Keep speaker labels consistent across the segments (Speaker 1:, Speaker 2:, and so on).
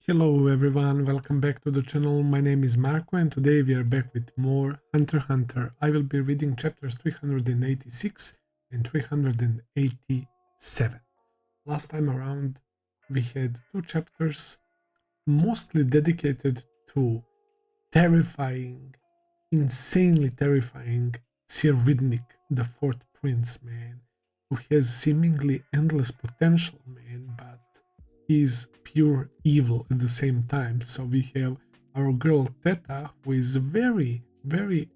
Speaker 1: Hello everyone, welcome back to the channel. My name is Marco and today we are back with more Hunter x Hunter. I will be reading chapters 386 and 387. Last time around we had two chapters mostly dedicated to terrifying, insanely terrifying Tserriednich, the fourth prince, man, who has seemingly endless potential, man, but he's pure evil at the same time. So we have our girl Theta, who is very, very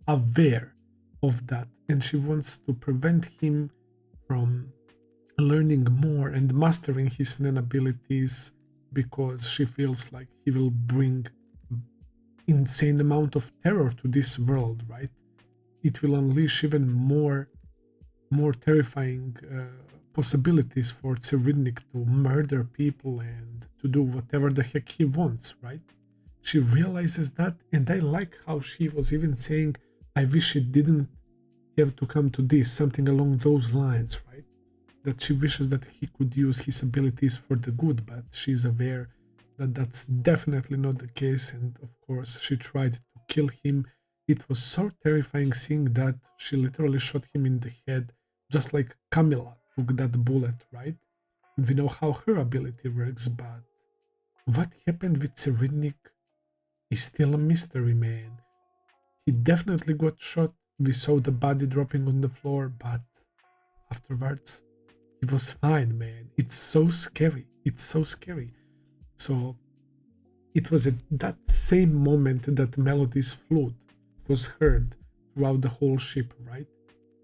Speaker 1: aware of that, and she wants to prevent him from learning more and mastering his Nen abilities because she feels like he will bring insane amount of terror to this world, right? It will unleash even more terrifying possibilities for Tserriednich to murder people and to do whatever the heck he wants, right? She realizes that, and I like how she was even saying, I wish it didn't have to come to this, something along those lines, right? That she wishes that he could use his abilities for the good, but she's aware that that's definitely not the case, and of course she tried to kill him. It was so terrifying seeing that she literally shot him in the head, just like Camilla took that bullet, right? And we know how her ability works, but what happened with Tserriednich is still a mystery, man. He definitely got shot. We saw the body dropping on the floor, but afterwards, he was fine, man. It's so scary. It's so scary. So it was at that same moment that Melody's flute was heard throughout the whole ship, right?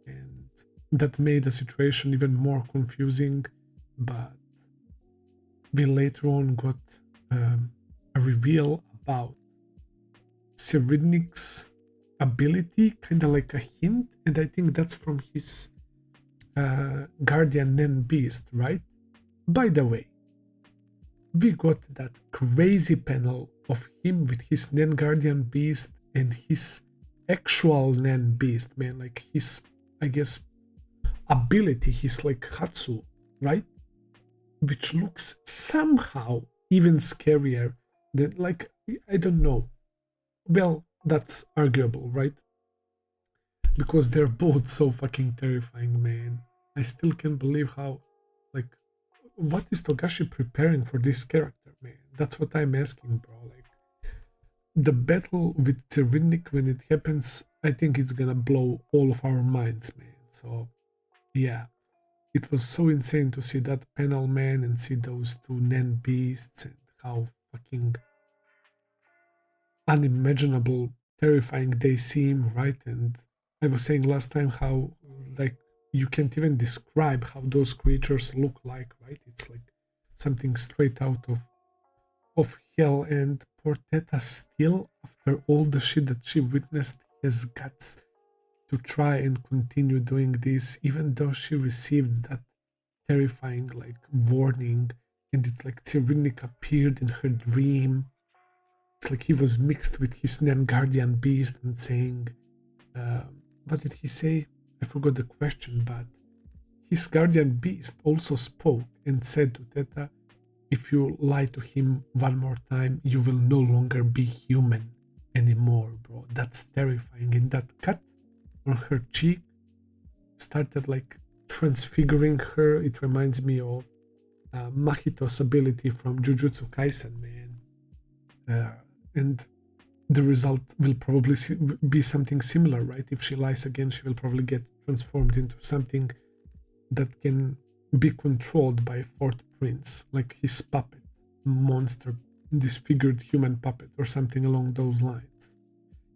Speaker 1: And that made the situation even more confusing, but we later on got a reveal about Tserriednich's ability, kind of like a hint, and I think that's from his guardian Nen beast, right? By the way, we got that crazy panel of him with his Nen guardian beast and his actual Nen beast, man, like his, I guess, ability, his like Hatsu, right? Which looks somehow even scarier than, like, I don't know. Well, that's arguable, right? Because they're both so fucking terrifying, man. I still can't believe how, like, what is Togashi preparing for this character, man? That's what I'm asking, bro. Like, the battle with Tserriednich, when it happens, I think it's gonna blow all of our minds, man. So, yeah. It was so insane to see that panel, man, and see those two Nen beasts and how fucking unimaginable, terrifying they seem, right? And I was saying last time how, like, you can't even describe how those creatures look like, right? It's like something straight out of hell. And poor Theta still, after all the shit that she witnessed, has guts to try and continue doing this, even though she received that terrifying like warning, and it's like Tserriednich appeared in her dream. It's like he was mixed with his Nen guardian beast and saying, what did he say? I forgot the question, but his guardian beast also spoke and said to Theta, if you lie to him one more time, you will no longer be human anymore, bro. That's terrifying. And that cut on her cheek started like transfiguring her. It reminds me of Mahito's ability from Jujutsu Kaisen, man. And the result will probably be something similar, right? If she lies again, she will probably get transformed into something that can be controlled by a fourth prince, like his puppet, monster, disfigured human puppet, or something along those lines.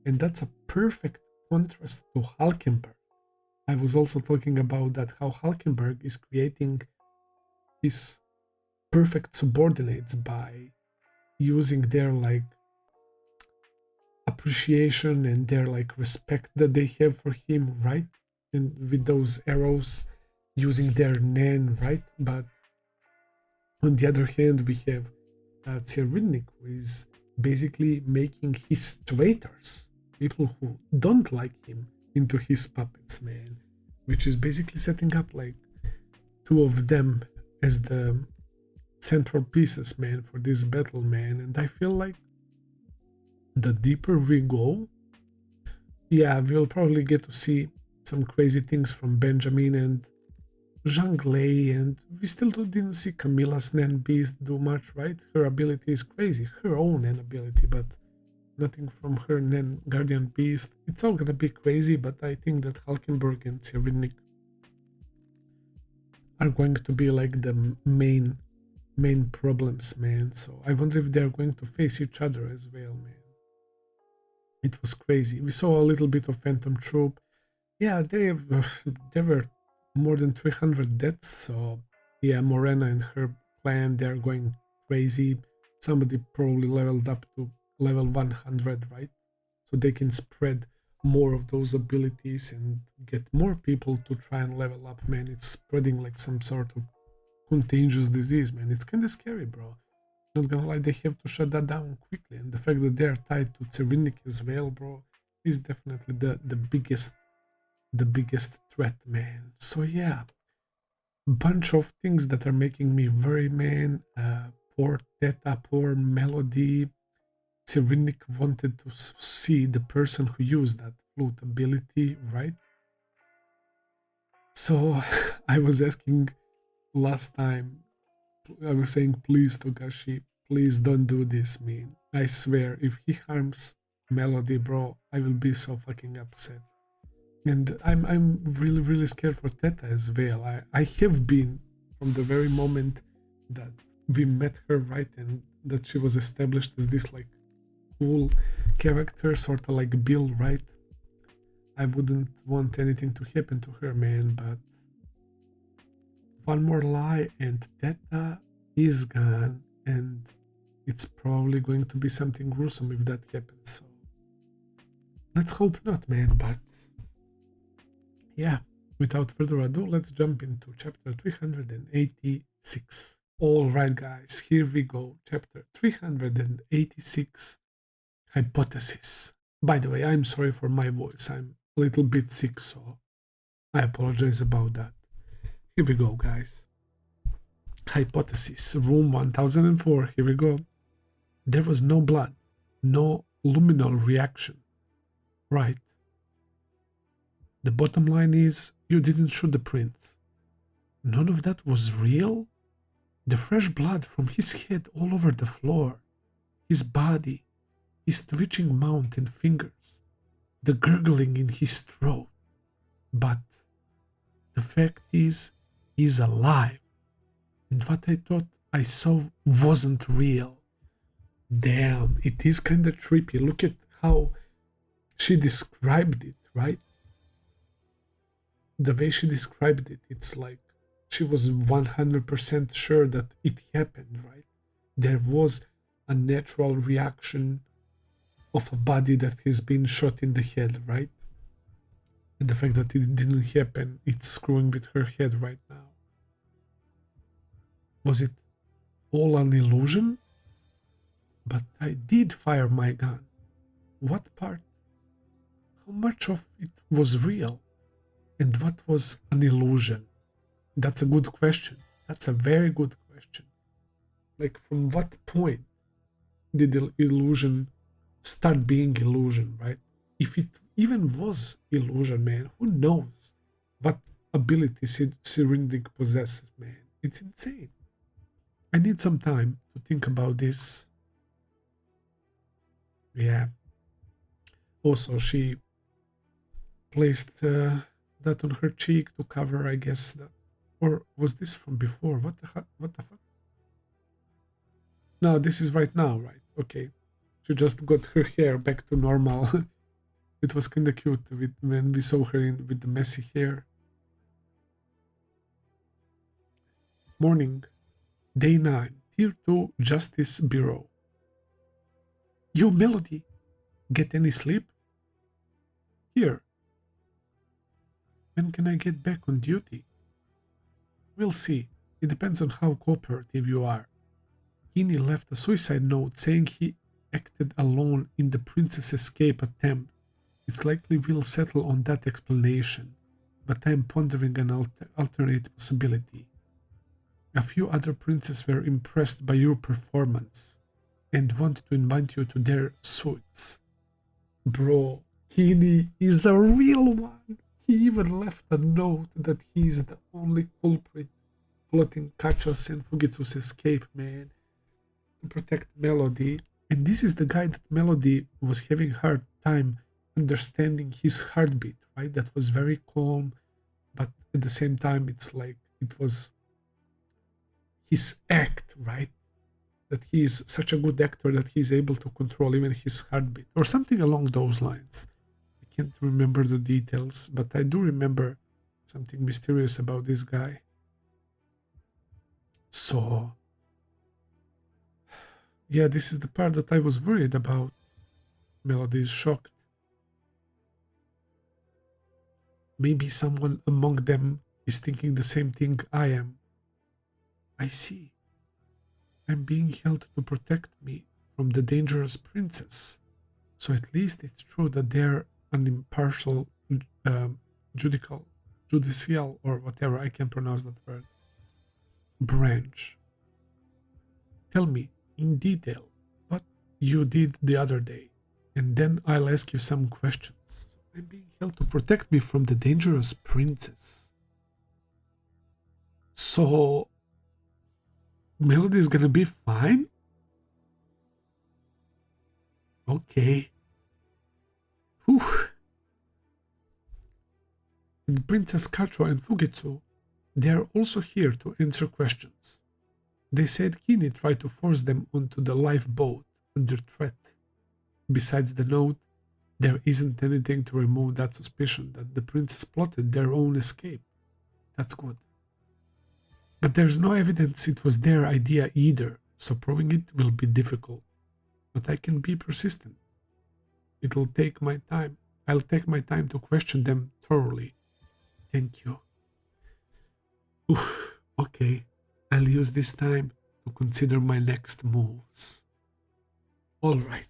Speaker 1: And that's a perfect contrast to Halkenburg. I was also talking about that, how Halkenburg is creating his perfect subordinates by using their like appreciation and their like respect that they have for him, right? And with those arrows, using their Nen, right? But on the other hand, we have Tserriednich, who is basically making his traitors, people who don't like him, into his puppets, man. Which is basically setting up like two of them as the central pieces, man, for this battle, man. And I feel like the deeper we go, yeah, we'll probably get to see some crazy things from Benjamin and Zhang Lei, and we still didn't see Camilla's Nan Beast do much, right? Her ability is crazy, her own Nan ability, but nothing from her Nan Guardian Beast. It's all gonna be crazy, but I think that Halkenburg and Tserriednich are going to be like the main problems, man. So I wonder if they're going to face each other as well, man. It was crazy. We saw a little bit of Phantom Troop. Yeah, there were more than 300 deaths, so yeah, Morena and her clan, they're going crazy. Somebody probably leveled up to level 100, right? So they can spread more of those abilities and get more people to try and level up, man. It's spreading like some sort of contagious disease, man. It's kind of scary, bro. Not gonna lie, they have to shut that down quickly, and the fact that they're tied to Tserriednich as well, bro, is definitely the biggest threat, man. So yeah, bunch of things that are making me worry, man. Poor Theta, poor Melody. Tserriednich wanted to see the person who used that flute ability, right? So I was asking last time, I was saying, please, Togashi, please don't do this, man. I swear, if he harms Melody, bro, I will be so fucking upset. And I'm really scared for Theta as well. I have been from the very moment that we met her, right, and that she was established as this like cool character, sort of like Bill, right? I wouldn't want anything to happen to her, man, but one more lie and Theta is gone, and it's probably going to be something gruesome if that happens. So let's hope not, man. But yeah, without further ado, let's jump into chapter 386. Alright guys, here we go. Chapter 386, Hypothesis. By the way, I'm sorry for my voice. I'm a little bit sick, so I apologize about that. Here we go, guys. Hypothesis, room 1004, here we go. There was no blood, no luminal reaction. Right. The bottom line is, you didn't shoot the prince. None of that was real? The fresh blood from his head all over the floor, his body, his twitching mouth and fingers, the gurgling in his throat. But the fact is, he's alive. And what I thought I saw wasn't real. Damn, it is kinda trippy. Look at how she described it, right? The way she described it, it's like she was 100% sure that it happened, right? There was a natural reaction of a body that has been shot in the head, right? And the fact that it didn't happen, it's screwing with her head right now. Was it all an illusion? But I did fire my gun. What part? How much of it was real? And what was an illusion? That's a good question. That's a very good question. Like, from what point did the illusion start being illusion, right? If it even was illusion, man, who knows what abilities Tserriednich possesses, man? It's insane. I need some time to think about this. Yeah. Also, she placed that on her cheek to cover, I guess, that. Or was this from before? What the fuck? No, this is right now, right? Okay. She just got her hair back to normal. It was kinda cute when we saw her with the messy hair. Morning. Day 9. Tier 2 Justice Bureau. Yo, Melody. Get any sleep? Here. When can I get back on duty? We'll see. It depends on how cooperative you are. Kini left a suicide note saying he acted alone in the prince's escape attempt. It's likely we'll settle on that explanation, but I'm pondering an alternate possibility. A few other princes were impressed by your performance and want to invite you to their suites. Bro, Kini is a real one. He even left a note that he is the only culprit plotting Kachos and Fugitsu's escape, man, to protect Melody. And this is the guy that Melody was having hard time understanding his heartbeat, right? That was very calm, but at the same time, it's like it was his act, right? That he is such a good actor that he's able to control even his heartbeat, or something along those lines. I can't remember the details, but I do remember something mysterious about this guy. So, yeah, this is the part that I was worried about. Melody is shocked. Maybe someone among them is thinking the same thing I am. I see. I'm being held to protect me from the dangerous princess. So at least it's true that they're an impartial judicial, or whatever, I can pronounce that word, branch. Tell me in detail what you did the other day, and then I'll ask you some questions. I'm being held to protect me from the dangerous princess. So Melody is gonna be fine? Okay. Whew. And Princess Kacho and Fugitsu, they are also here to answer questions. They said Kini tried to force them onto the lifeboat under threat. Besides the note, there isn't anything to remove that suspicion that the princess plotted their own escape. That's good. But there's no evidence it was their idea either, so proving it will be difficult. But I can be persistent. It'll take my time. I'll take my time to question them thoroughly. Thank you. Oof, okay, I'll use this time to consider my next moves. Alright.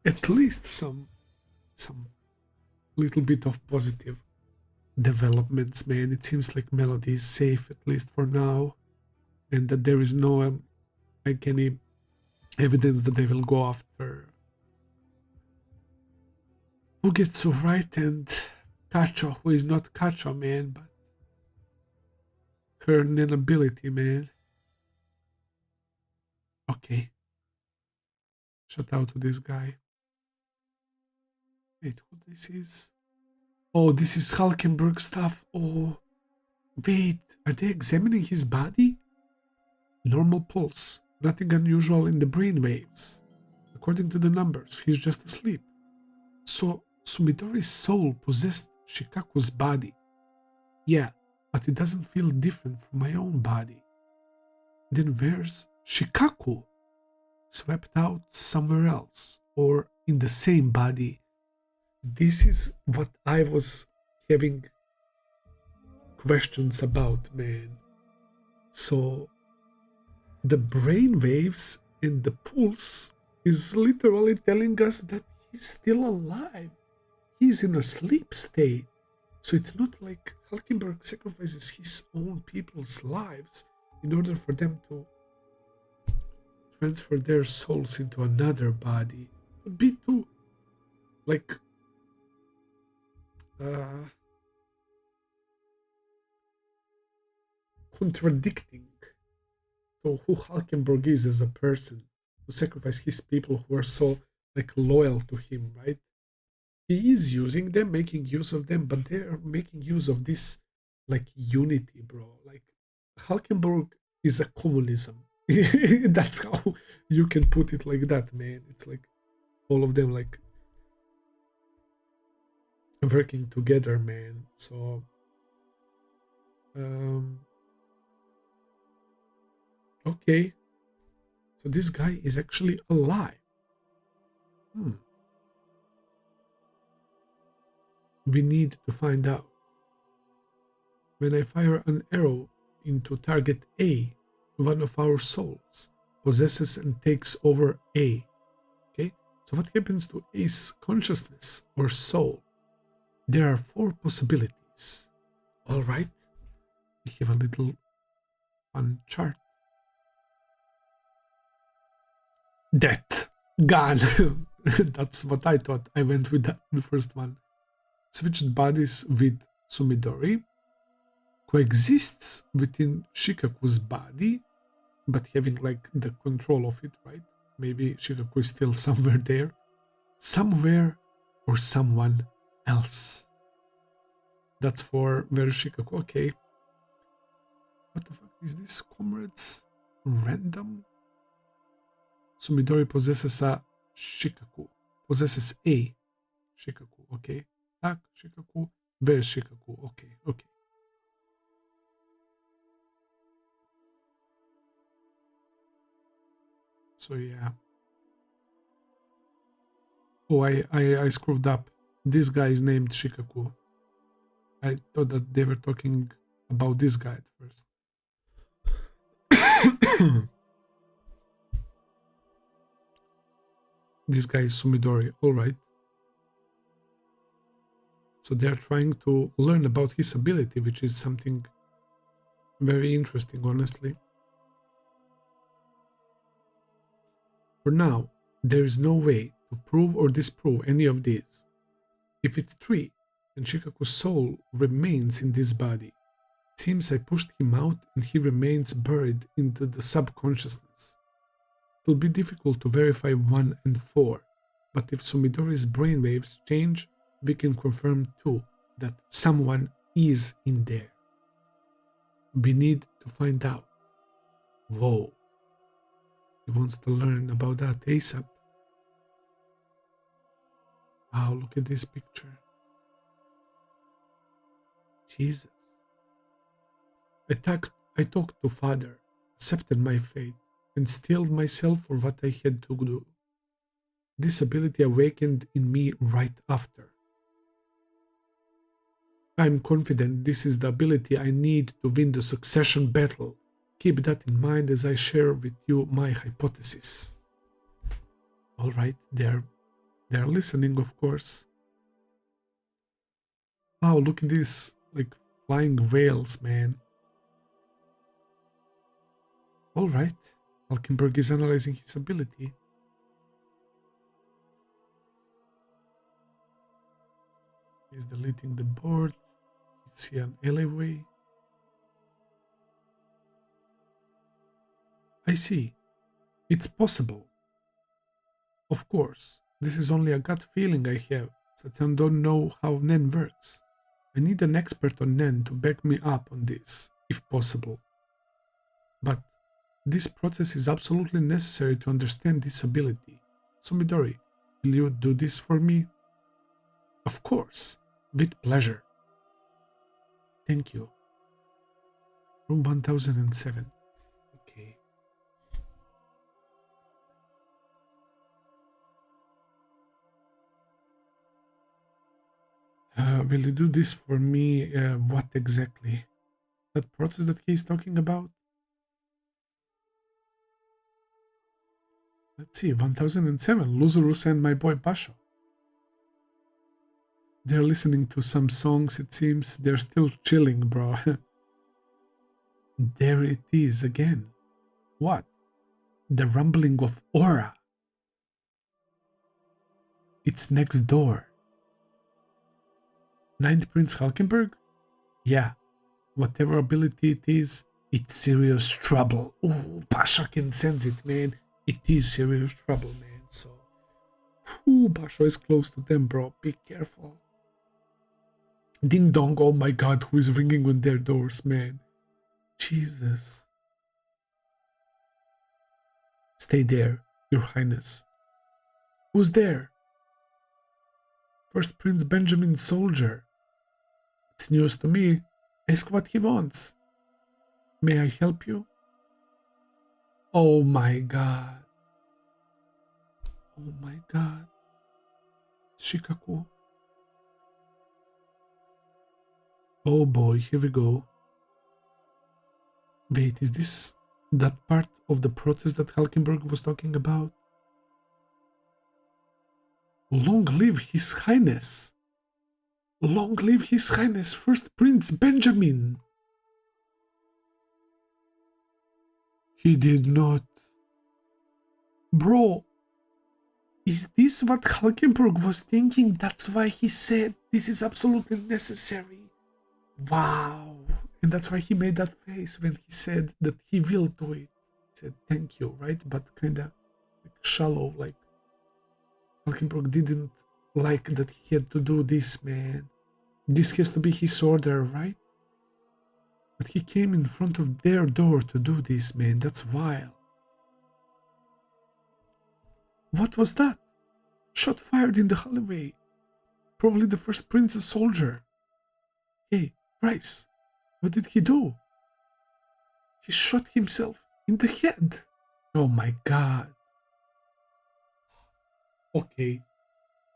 Speaker 1: At least some little bit of positive developments, man. It seems like Melody is safe, at least for now, and that there is no like any evidence that they will go after Fugitsu, right? And Kacho, who is not Kacho, man, but her ability, man. Okay. Shout out to this guy. Wait, who this is? Oh, this is Halkenburg stuff. Oh, wait, are they examining his body? Normal pulse, nothing unusual in the brain waves. According to the numbers, he's just asleep. So, Sumidori's soul possessed Shikaku's body. Yeah, but it doesn't feel different from my own body. Then where's Shikaku? Swept out somewhere else, or in the same body. This is what I was having questions about, man. So, the brain waves and the pulse is literally telling us that he's still alive. He's in a sleep state. So it's not like Halkenburg sacrifices his own people's lives in order for them to transfer their souls into another body. It would be too, like, contradicting to who Halkenburg is as a person, to sacrifice his people who are so, like, loyal to him, right? He is using them, making use of them, but they're making use of this, like, unity, bro. Like, Halkenburg is a communism. That's how you can put it, like that, man. It's like all of them, like, working together, man. So, okay. So this guy is actually alive. We need to find out. When I fire an arrow into target A, one of our souls possesses and takes over A. Okay? So what happens to A's consciousness or soul? There are 4 possibilities. Alright. We have a little Fun chart. Death. Gone. That's what I thought. I went with that, the first one. Switched bodies with Sumidori. Coexists within Shikaku's body, but having like the control of it, right? Maybe Shikaku is still somewhere there. Somewhere or someone else. That's for where Shikaku. Okay. What the fuck is this? Comrades? Random? Sumidori possesses a Shikaku. Possesses a Shikaku. Okay. Tak, Shikaku. Where's Shikaku? Okay. Okay. So yeah. Oh, I screwed up. This guy is named Shikaku. I thought that they were talking about this guy at first. This guy is Sumidori. All right. So they're trying to learn about his ability, which is something very interesting, honestly. For now, there is no way to prove or disprove any of these. If it's true, then Shikaku's soul remains in this body. It seems I pushed him out and he remains buried into the subconsciousness. It will be difficult to verify 1 and 4, but if Sumidori's brainwaves change, we can confirm too that someone is in there. We need to find out. Whoa. He wants to learn about that ASAP. Wow, look at this picture. Jesus. I talked to Father, accepted my fate, and steeled myself for what I had to do. This ability awakened in me right after. I'm confident this is the ability I need to win the succession battle. Keep that in mind as I share with you my hypothesis. Alright, they're listening, of course. Wow, look at this, like flying whales, man. Alright, Halkenburg is analyzing his ability. He's deleting the board. See an alleyway. I see. It's possible. Of course, this is only a gut feeling I have, since I don't know how Nen works. I need an expert on Nen to back me up on this, if possible. But this process is absolutely necessary to understand this ability. Sumidori, will you do this for me? Of course, with pleasure. Thank you. Room 1007. Okay. Will you do this for me? What exactly? That process that he's talking about? Let's see, 1007. Luzurus and my boy Basho. They're listening to some songs, it seems. They're still chilling, bro. There it is again. What? The rumbling of aura. It's next door. Ninth Prince Halkenburg? Yeah. Whatever ability it is, it's serious trouble. Ooh, Basho can sense it, man. It is serious trouble, man. So, Basho is close to them, bro. Be careful. Ding dong, oh my god, who is ringing on their doors, man? Jesus. Stay there, Your Highness. Who's there? First Prince Benjamin's soldier. It's news to me. Ask what he wants. May I help you? Oh my god. Oh my god. Shikaku. Oh boy, here we go. Wait, is this that part of the process that Halkenburg was talking about? Long live His Highness! Long live His Highness, First Prince Benjamin! He did not. Bro, is this what Halkenburg was thinking? That's why he said this is absolutely necessary. Wow. And that's why he made that face when he said that he will do it. He said thank you, right? But kinda like shallow, like Halkenburg didn't like that he had to do this, man. This has to be his order, right? But he came in front of their door to do this, man. That's wild. What was that? Shot fired in the hallway. Probably the first prince's soldier. Hey, Bryce, what did he do? He shot himself in the head. Oh my god. Okay,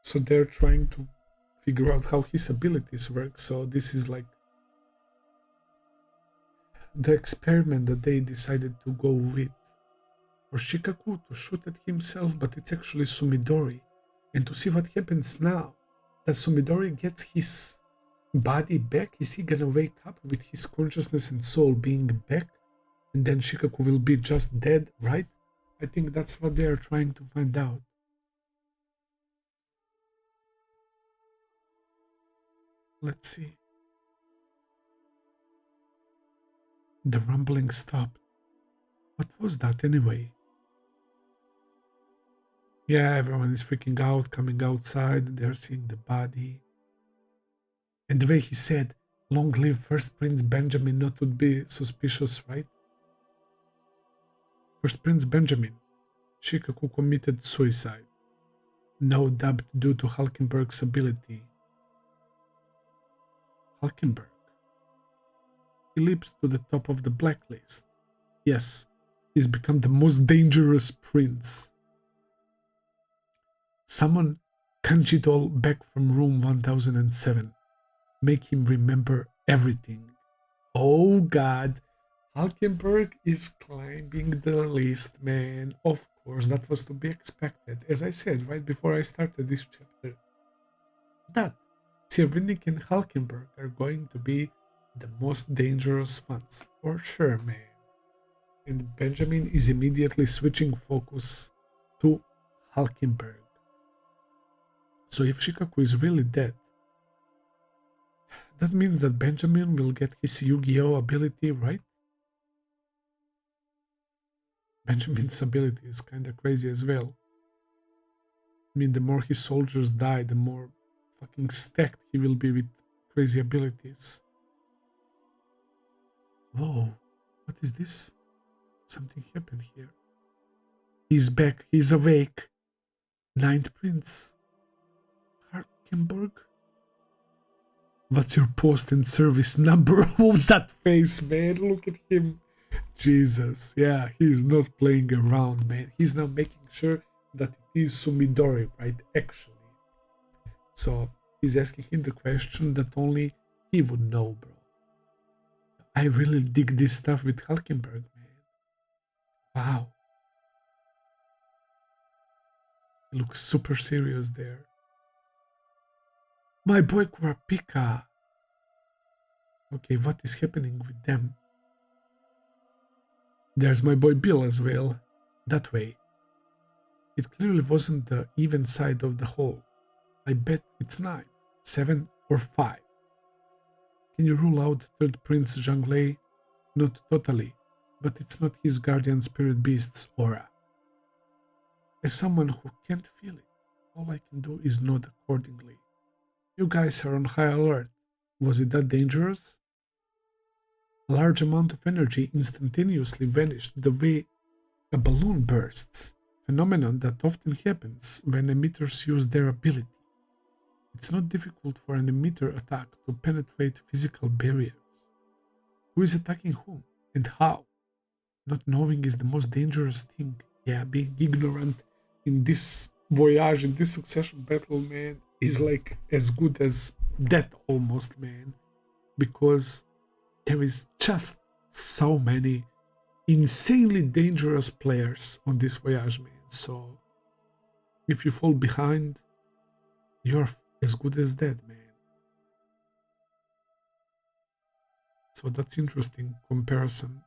Speaker 1: so they're trying to figure out how his abilities work. So this is like the experiment that they decided to go with. For Shikaku to shoot at himself, but it's actually Sumidori. And to see what happens now. That Sumidori gets his body back? Is he gonna wake up with his consciousness and soul being back? And then Shikaku will be just dead, right? I think that's what they are trying to find out. Let's see. The rumbling stopped. What was that anyway? Yeah, everyone is freaking out, coming outside, they're seeing the body. And the way he said, long live first Prince Benjamin, not would be suspicious, right? First Prince Benjamin, Shikaku committed suicide. No doubt due to Halkenburg's ability. Halkenburg. He leaps to the top of the blacklist. Yes, he's become the most dangerous prince. Summon Kanjidol back from room 1007. Make him remember everything. Oh god, Halkenburg is climbing the list, man. Of course, that was to be expected. As I said right before I started this chapter, that Tserriednich and Halkenburg are going to be the most dangerous ones, for sure, man. And Benjamin is immediately switching focus to Halkenburg. So if Shikaku is really dead, that means that Benjamin will get his Yu-Gi-Oh ability, right? Benjamin's ability is kinda crazy as well. I mean, the more his soldiers die, the more fucking stacked he will be with crazy abilities. Whoa, what is this? Something happened here. He's back, he's awake. Ninth Prince. Halkenburg? What's your post and service number? Oh, that face, man. Look at him. Jesus. Yeah, he's not playing around, man. He's now making sure that it is Sumidori, right? Actually. So he's asking him the question that only he would know, bro. I really dig this stuff with Halkenburg, man. Wow. He looks super serious there. My boy Kurapika. Okay, what is happening with them? There's my boy Bill as well. That way. It clearly wasn't the even side of the hole. I bet it's 9, 7, or 5. Can you rule out third Prince Zhanglei? Not totally, but it's not his guardian spirit beast's aura. As someone who can't feel it, all I can do is nod accordingly. You guys are on high alert. Was it that dangerous? A large amount of energy instantaneously vanished the way a balloon bursts, phenomenon that often happens when emitters use their ability. It's not difficult for an emitter attack to penetrate physical barriers. Who is attacking whom and how? Not knowing is the most dangerous thing. Yeah, being ignorant in this voyage, in this succession battle, man, is like as good as death almost, man. Because there is just so many insanely dangerous players on this voyage, man. So if you fall behind, you're as good as dead, man. So that's interesting comparison.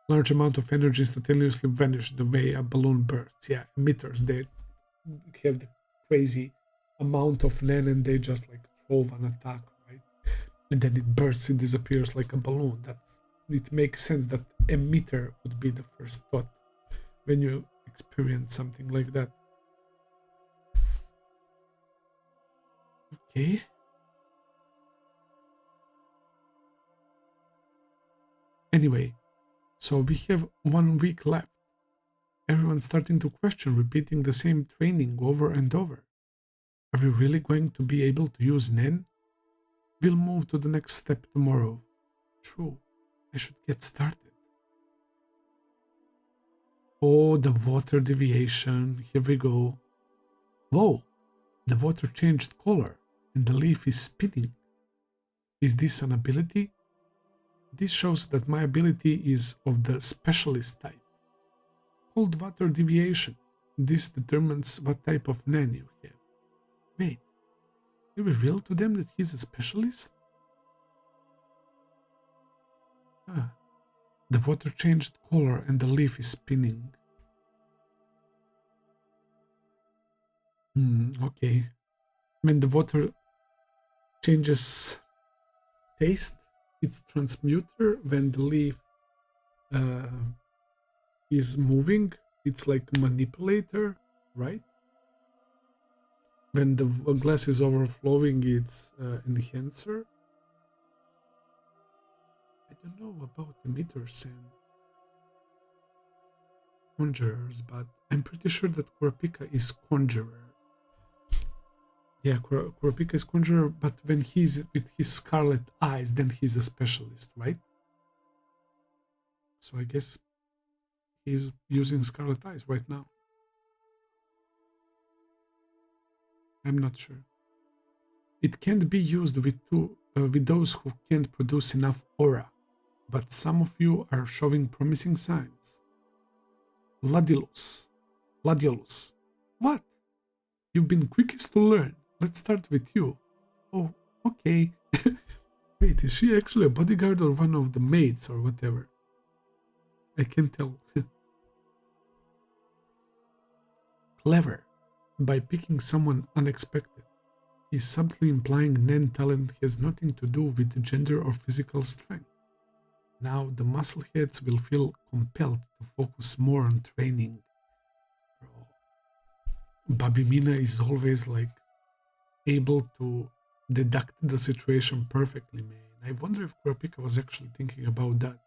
Speaker 1: Large amount of energy instantaneously vanish the way a balloon bursts. Yeah, emitters, they have the crazy amount of nen and they just like throw an attack, right? And then it bursts, it disappears like a balloon. It makes sense that emitter would be the first thought when you experience something like that. Okay. Anyway, so we have 1 week left. Everyone's starting to question repeating the same training over and over. Are we really going to be able to use Nen? We'll move to the next step tomorrow. True, I should get started. Oh, the water deviation. Here we go. Whoa, the water changed color and the leaf is spinning. Is this an ability? This shows that my ability is of the specialist type. Cold water deviation. This determines what type of Nen you have. Wait, you reveal to them that he's a specialist? Ah, the water changed color and the leaf is spinning. Okay. When the water changes taste, it's transmuter. When the leaf is moving, it's like manipulator, right? When the glass is overflowing, it's enhancer. I don't know about emitters and conjurers, but I'm pretty sure that Kurapika is conjurer. Yeah, Kurapika is conjurer, but when he's with his scarlet eyes, then he's a specialist, right? So I guess he's using scarlet eyes right now. I'm not sure. It can't be used with those who can't produce enough aura, but some of you are showing promising signs. Ladiolus. What? You've been quickest to learn. Let's start with you. Oh, okay. Wait, is she actually a bodyguard or one of the maids or whatever? I can't tell. Clever. By picking someone unexpected. He's subtly implying Nen talent has nothing to do with gender or physical strength. Now the muscleheads will feel compelled to focus more on training. Babimina is always like able to deduct the situation perfectly, man. I wonder if Kurapika was actually thinking about that.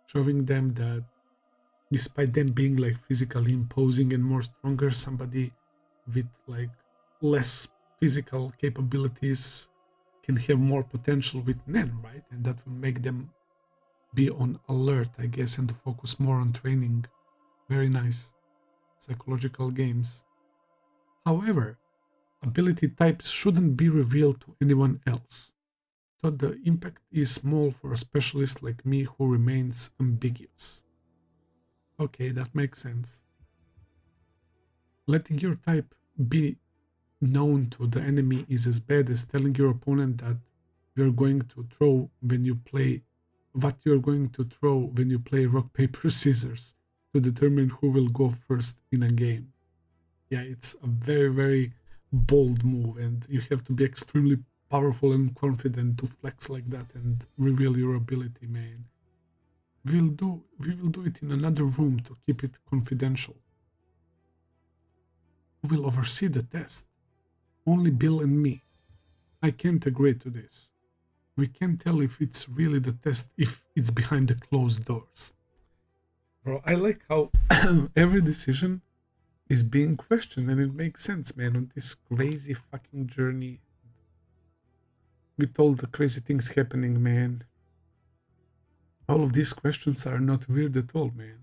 Speaker 1: Showing them that despite them being like physically imposing and more stronger, somebody with like less physical capabilities can have more potential with Nen, right? And that will make them be on alert, I guess, and to focus more on training. Very nice. Psychological games. However, ability types shouldn't be revealed to anyone else. Thought the impact is small for a specialist like me who remains ambiguous. Okay, that makes sense. Letting your type be known to the enemy is as bad as telling your opponent that you're going to throw when you play what you're going to throw when you play rock paper scissors to determine who will go first in a game. Yeah, it's a very, very bold move, and you have to be extremely powerful and confident to flex like that and reveal your ability, man. We will do it in another room to keep it confidential. Who will oversee the test? Only Bill and me. I can't agree to this. We can't tell if it's really the test if it's behind the closed doors. Bro, I like how every decision is being questioned, and it makes sense, man, on this crazy fucking journey with all the crazy things happening, man. All of these questions are not weird at all, man.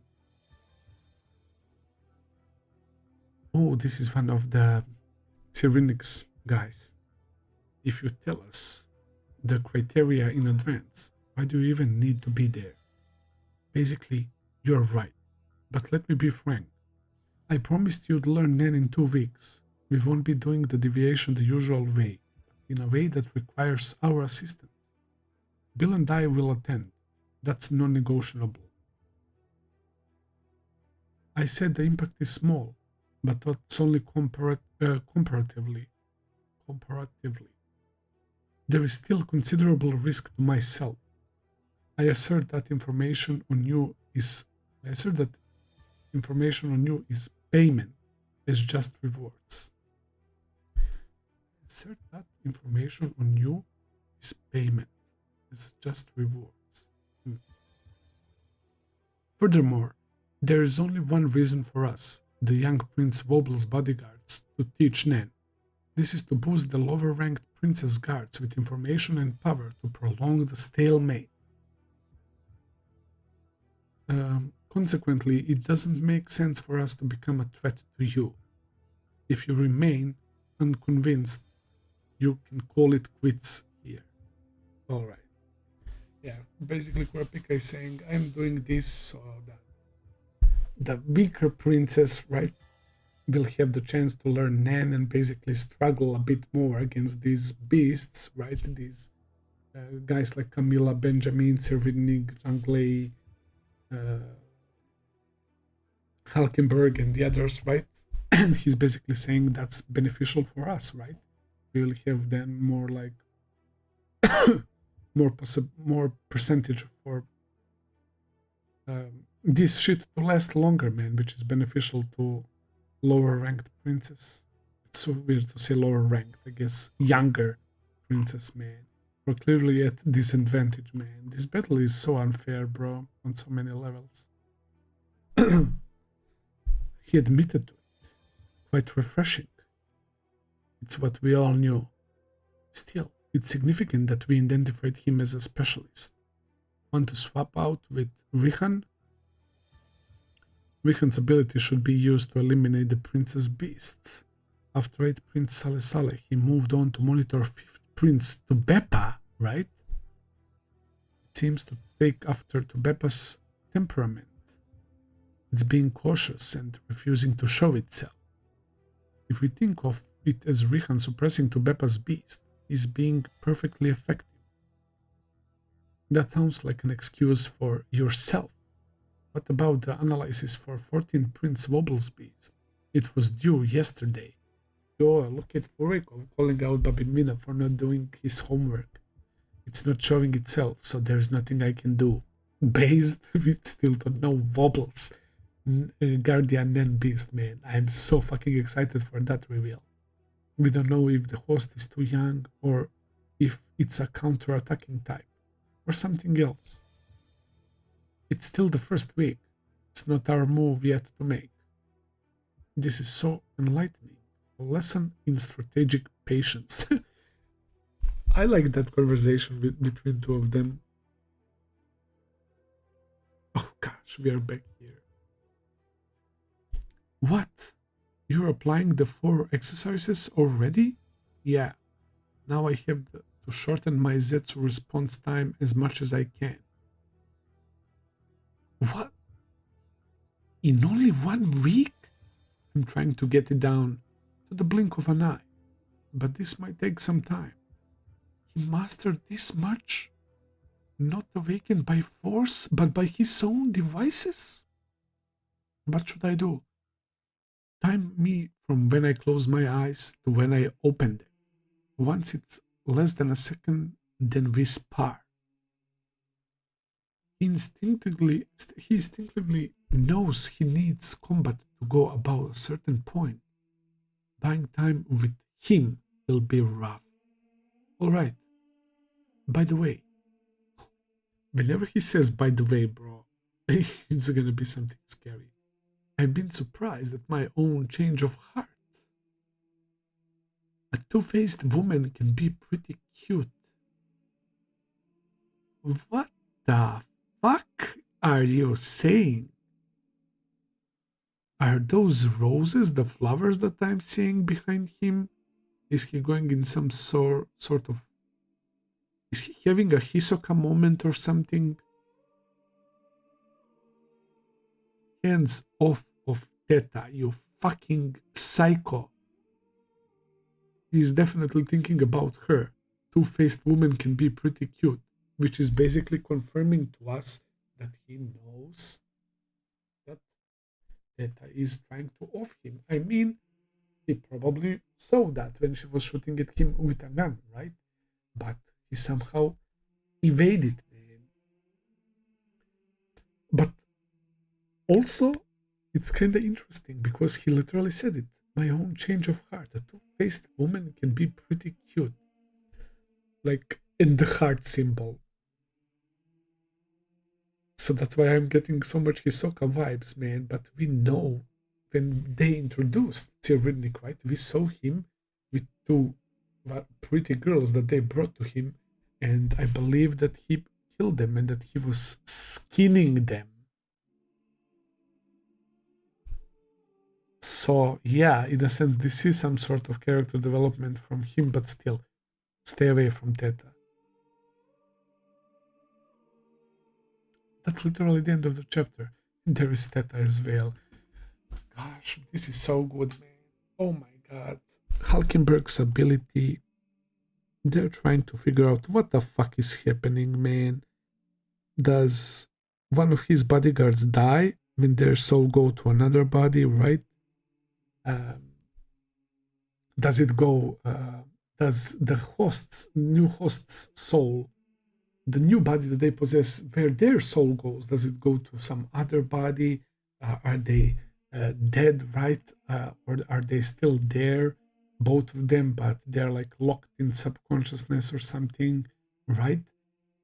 Speaker 1: Oh, this is one of the Tserriednich's guys. If you tell us the criteria in advance, why do you even need to be there? Basically, you're right. But let me be frank. I promised you'd learn Nen in 2 weeks. We won't be doing the deviation the usual way, but in a way that requires our assistance. Bill and I will attend. That's non-negotiable. I said the impact is small, but that's only comparatively. There is still considerable risk to myself. I assert that information on you is payment as just rewards. Assert that information on you is payment as just rewards. Furthermore, there is only one reason for us, the young Prince Wobble's bodyguards, to teach Nen. This is to boost the lower-ranked princess guards with information and power to prolong the stalemate. Consequently, it doesn't make sense for us to become a threat to you. If you remain unconvinced, you can call it quits here. Alright. Yeah, basically Kurapika is saying, I'm doing this so that the weaker princess, right, will have the chance to learn Nen and basically struggle a bit more against these beasts, right? These guys like Camilla, Benjamin, Tserriednich, Janglei, Halkenburg, and the others, right? And he's basically saying that's beneficial for us, right? We will have then more like more percentage for this shit to last longer, man, which is beneficial to lower ranked princess. It's so weird to say lower ranked, I guess younger princess, man. We're clearly at disadvantage, man. This battle is so unfair, bro, on so many levels. He admitted to it. Quite refreshing. It's what we all knew. Still, it's significant that we identified him as a specialist. Want to swap out with Rihan? Rihan's ability should be used to eliminate the Prince's beasts. After 8th Prince Saleh Saleh, he moved on to monitor 5th Prince Tubepa, right? It seems to take after Tubepa's temperament. It's being cautious and refusing to show itself. If we think of it as Rihan suppressing Tubepa's beast, he's being perfectly effective. That sounds like an excuse for yourself. What about the analysis for 14th Prince Wobble's beast? It was due yesterday. Yo, look at Furiko calling out Babimina for not doing his homework. It's not showing itself, so there's nothing I can do. Based, we still don't know Wobbles. Guardian Nen Beast, man. I'm so fucking excited for that reveal. We don't know if the host is too young or if it's a counter-attacking type or something else. It's still the first week. It's not our move yet to make. This is so enlightening. A lesson in strategic patience. I like that conversation between two of them. Oh gosh, we are back here. What? You're applying the 4 exercises already? Yeah. Now I have to shorten my zetsu response time as much as I can. What? In only 1 week? I'm trying to get it down to the blink of an eye, but this might take some time. He mastered this much? Not awakened by force, but by his own devices? What should I do? Time me from when I close my eyes to when I open them. Once it's less than a second, then we spar. He instinctively knows he needs combat to go above a certain point. Buying time with him will be rough. Alright. By the way, whenever he says by the way, bro, it's gonna be something scary. I've been surprised at my own change of heart. A two-faced woman can be pretty cute. What the fuck are you saying? Are those roses the flowers that I'm seeing behind him? Is he going in some sort of... Is he having a Hisoka moment or something? Hands off of Teta, you fucking psycho. He's definitely thinking about her. Two-faced woman can be pretty cute, which is basically confirming to us that he knows that Theta is trying to off him. I mean, he probably saw that when she was shooting at him with a gun, right? But he somehow evaded, man. But also, it's kind of interesting because he literally said it. My own change of heart. A two-faced woman can be pretty cute. Like in the heart symbol. So that's why I'm getting so much Hisoka vibes, man. But we know when they introduced Tserriednich, right? We saw him with two pretty girls that they brought to him. And I believe that he killed them and that he was skinning them. So, yeah, in a sense, this is some sort of character development from him, but still, stay away from Theta. That's literally the end of the chapter. There is Theta as well. Gosh, this is so good, man. Oh my god. Halkenburg's ability. They're trying to figure out what the fuck is happening, man. Does one of his bodyguards die when their soul go to another body, right? Does it go, does the new host's soul, the new body that they possess, where their soul goes, does it go to some other body? Are they dead, right? Or are they still there, both of them, but they're like locked in subconsciousness or something, right?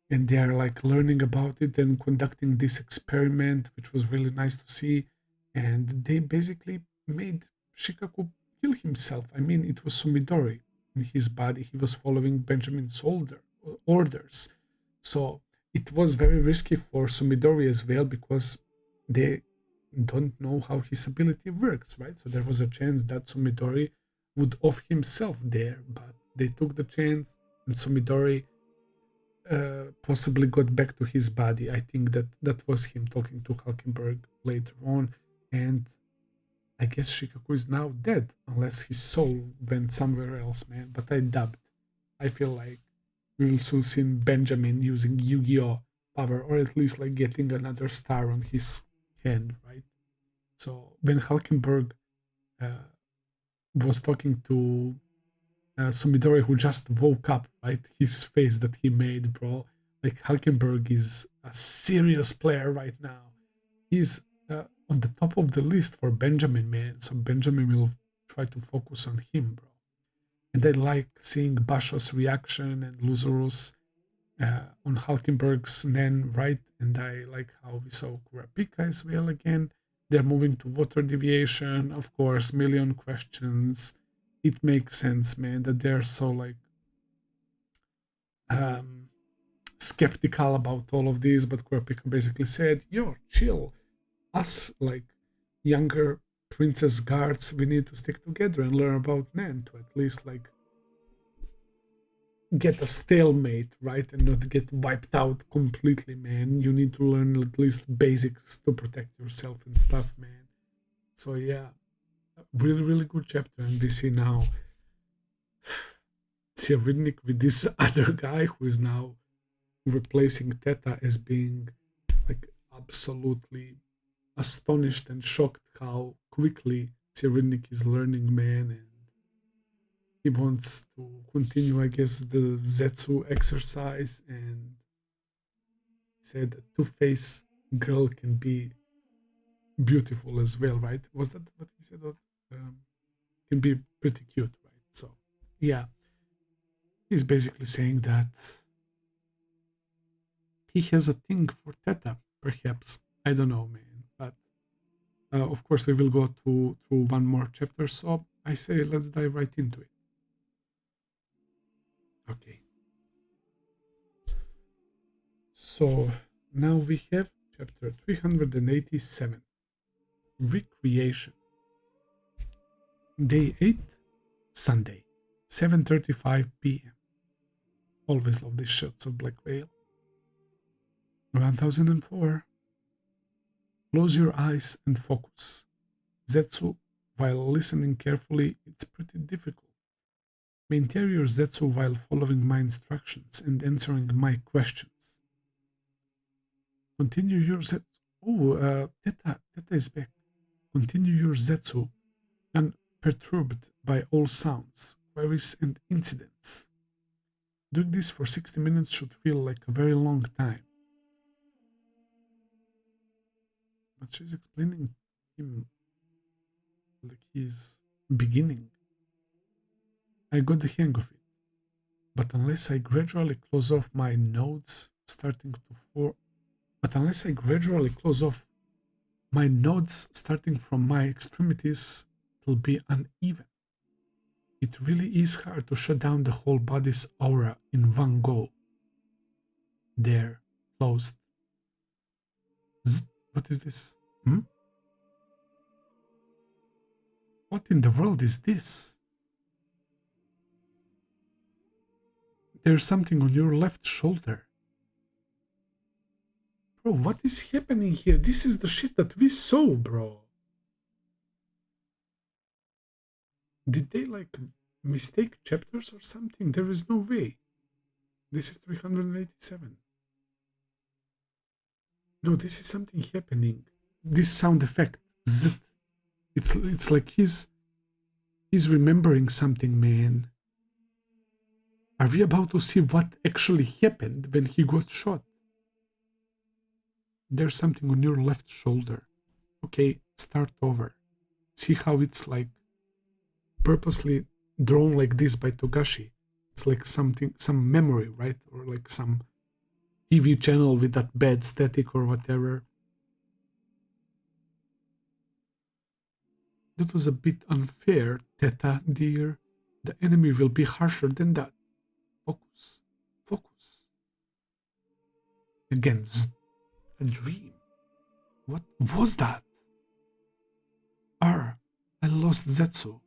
Speaker 1: And they're like learning about it and conducting this experiment, which was really nice to see. And they basically made Shikaku kill himself. I mean, it was Sumidori in his body. He was following Benjamin's orders. So it was very risky for Sumidori as well because they don't know how his ability works, right? So there was a chance that Sumidori would off himself there, but they took the chance and Sumidori possibly got back to his body. I think that was him talking to Halkenburg later on, and I guess Shikaku is now dead, unless his soul went somewhere else, man. But I doubt. I feel like we will soon see Benjamin using Yu-Gi-Oh power, or at least like getting another star on his hand, right? So when Halkenburg was talking to Sumidori, who just woke up, right? His face that he made, bro. Like Halkenburg is a serious player right now. He's on the top of the list for Benjamin, man. So Benjamin will try to focus on him, bro. And I like seeing Basho's reaction and Luzurus on Halkenburg's Nen, right? And I like how we saw Kurapika as well again. They're moving to water deviation, of course, million questions. It makes sense, man, that they're so like skeptical about all of this, but Kurapika basically said, yo, chill. Us, like younger princess guards, we need to stick together and learn about Nen to at least like get a stalemate, right? And not get wiped out completely, man. You need to learn at least basics to protect yourself and stuff, man. So yeah, really, really good chapter. And we see now Tserriednich with this other guy who is now replacing Theta as being like absolutely astonished and shocked how quickly Tserriednich is learning, man, and he wants to continue, I guess, the zetsu exercise, and he said a two-faced girl can be beautiful as well, right? Was that what he said? Can be pretty cute, right? So, yeah, he's basically saying that he has a thing for Theta, perhaps. I don't know, man. But of course, we will go through one more chapter. So I say let's dive right into it. Okay. So now we have chapter 387, Recreation. Day 8, Sunday, 7:35 p.m. Always love these shots of Black Veil. 1004. Close your eyes and focus. Zetsu, while listening carefully, it's pretty difficult. Maintain your zetsu while following my instructions and answering my questions. Continue your zetsu. Oh, Theta is back. continue your zetsu, unperturbed by all sounds, queries, and incidents. Doing this for 60 minutes should feel like a very long time. But she's explaining him like he's beginning. I got the hang of it. But unless I gradually close off my nodes starting from my extremities, it'll be uneven. It really is hard to shut down the whole body's aura in one go. There, closed. Zzz, what is this? What in the world is this? There's something on your left shoulder. Bro, what is happening here? This is the shit that we saw, bro. Did they like mistake chapters or something? There is no way. This is 387. No, this is something happening. This sound effect, zzz. It's like he's remembering something, man. Are we about to see what actually happened when he got shot? There's something on your left shoulder. Okay, start over. See how it's like purposely drawn like this by Togashi. It's like something, some memory, right? Or like some TV channel with that bad static or whatever. That was a bit unfair, Teta, dear. The enemy will be harsher than that. Focus. Focus. Again, a dream. What was that? I lost Zetsu.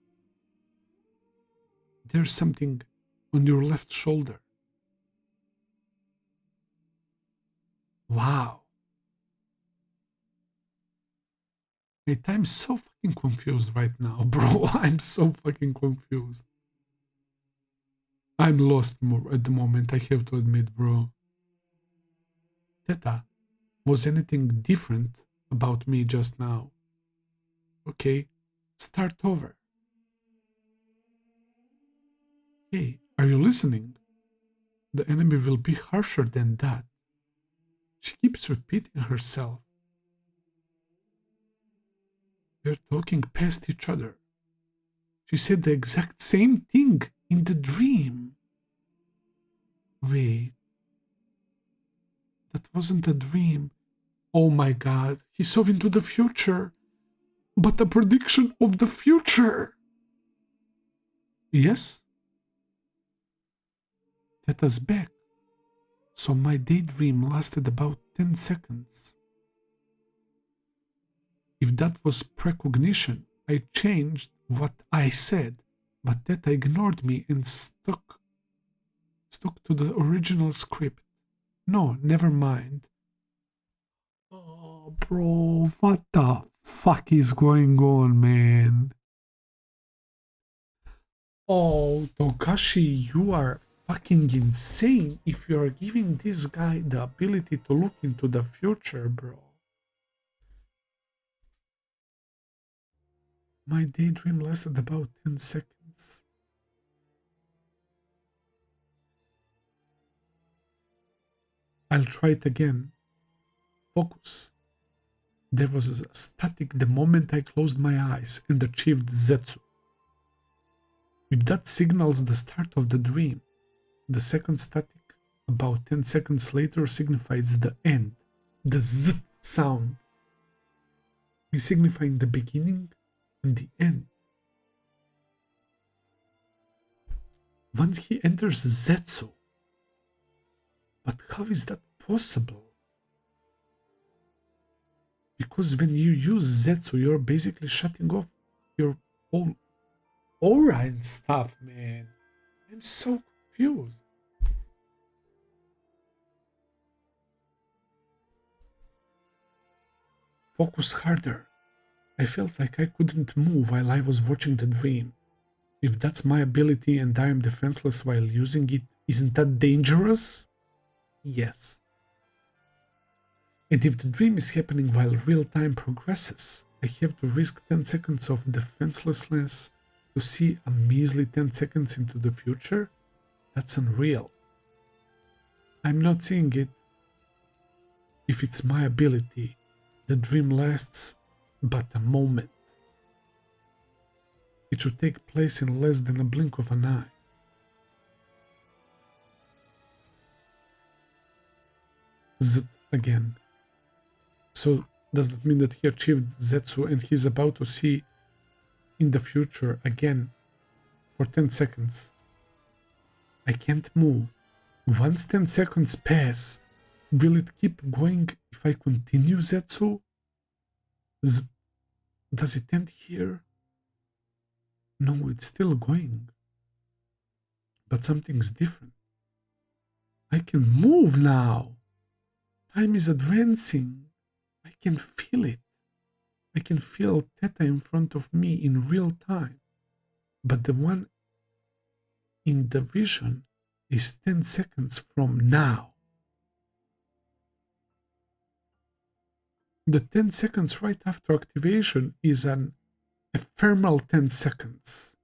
Speaker 1: There's something on your left shoulder. Wow. Wait, I'm so fucking confused right now, bro. I'm so fucking confused. I'm lost more at the moment, I have to admit, bro. Teta, was anything different about me just now? Okay, start over. Hey, are you listening? The enemy will be harsher than that. She keeps repeating herself. We're talking past each other. She said the exact same thing in the dream. Wait. That wasn't a dream. Oh my god, he saw into the future. But a prediction of the future. Yes? Teta's back. So my daydream lasted about 10 seconds. If that was precognition, I changed what I said, but Teta ignored me and stuck to the original script. No, never mind. Oh, bro, what the fuck is going on, man? Oh, Togashi, you are fucking insane if you are giving this guy the ability to look into the future, bro. My daydream lasted about 10 seconds. I'll try it again. Focus. There was a static the moment I closed my eyes and achieved Zetsu. If that signals the start of the dream, the second static about 10 seconds later signifies the end. The Z sound is signifying the beginning and the end. Once he enters Zetsu, but how is that possible? Because when you use Zetsu, you're basically shutting off your whole aura and stuff, man. I'm so confused. Focus harder. I felt like I couldn't move while I was watching the dream. If that's my ability and I am defenseless while using it, isn't that dangerous? Yes. And if the dream is happening while real time progresses, I have to risk 10 seconds of defenselessness to see a measly 10 seconds into the future? That's unreal. I'm not seeing it. If it's my ability, the dream lasts but a moment. It should take place in less than a blink of an eye. Z again. So does that mean that he achieved Zetsu and he's about to see in the future again for 10 seconds? I can't move. Once 10 seconds pass, will it keep going if I continue Zetsu? Does it end here? No, it's still going. But something's different. I can move now. Time is advancing. I can feel it. I can feel Theta in front of me in real time. But the one in the vision is 10 seconds from now. The 10 seconds right after activation is an ephemeral 10 seconds.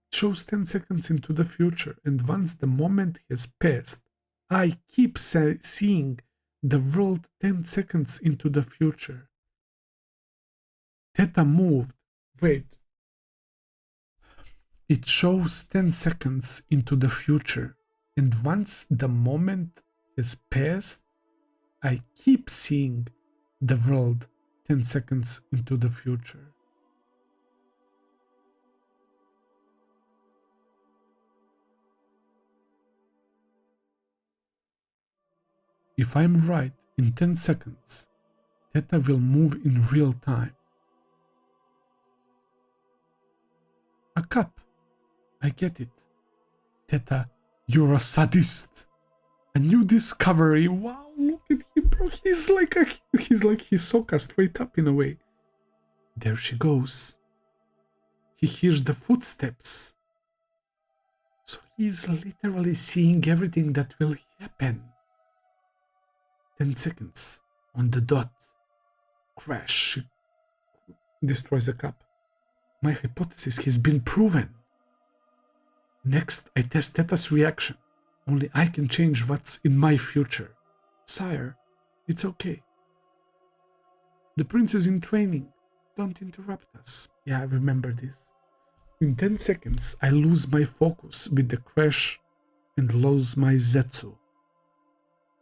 Speaker 1: It shows 10 seconds into the future, and once the moment has passed, I keep seeing the world 10 seconds into the future. Theta moved. Wait. It shows 10 seconds into the future, and once the moment has passed, I keep seeing the world 10 seconds into the future. If I'm right, in 10 seconds, Theta will move in real time. A cup. I get it. Theta, you're a sadist. A new discovery. Wow, look at him, bro. He's Sokka straight up in a way. There she goes. He hears the footsteps. So he's literally seeing everything that will happen. 10 seconds on the dot. Crash. She destroys the cup. My hypothesis has been proven. Next, I test Theta's reaction. Only I can change what's in my future. Sire, it's okay. The prince is in training. Don't interrupt us. Yeah, I remember this. In 10 seconds, I lose my focus with the crash and lose my Zetsu.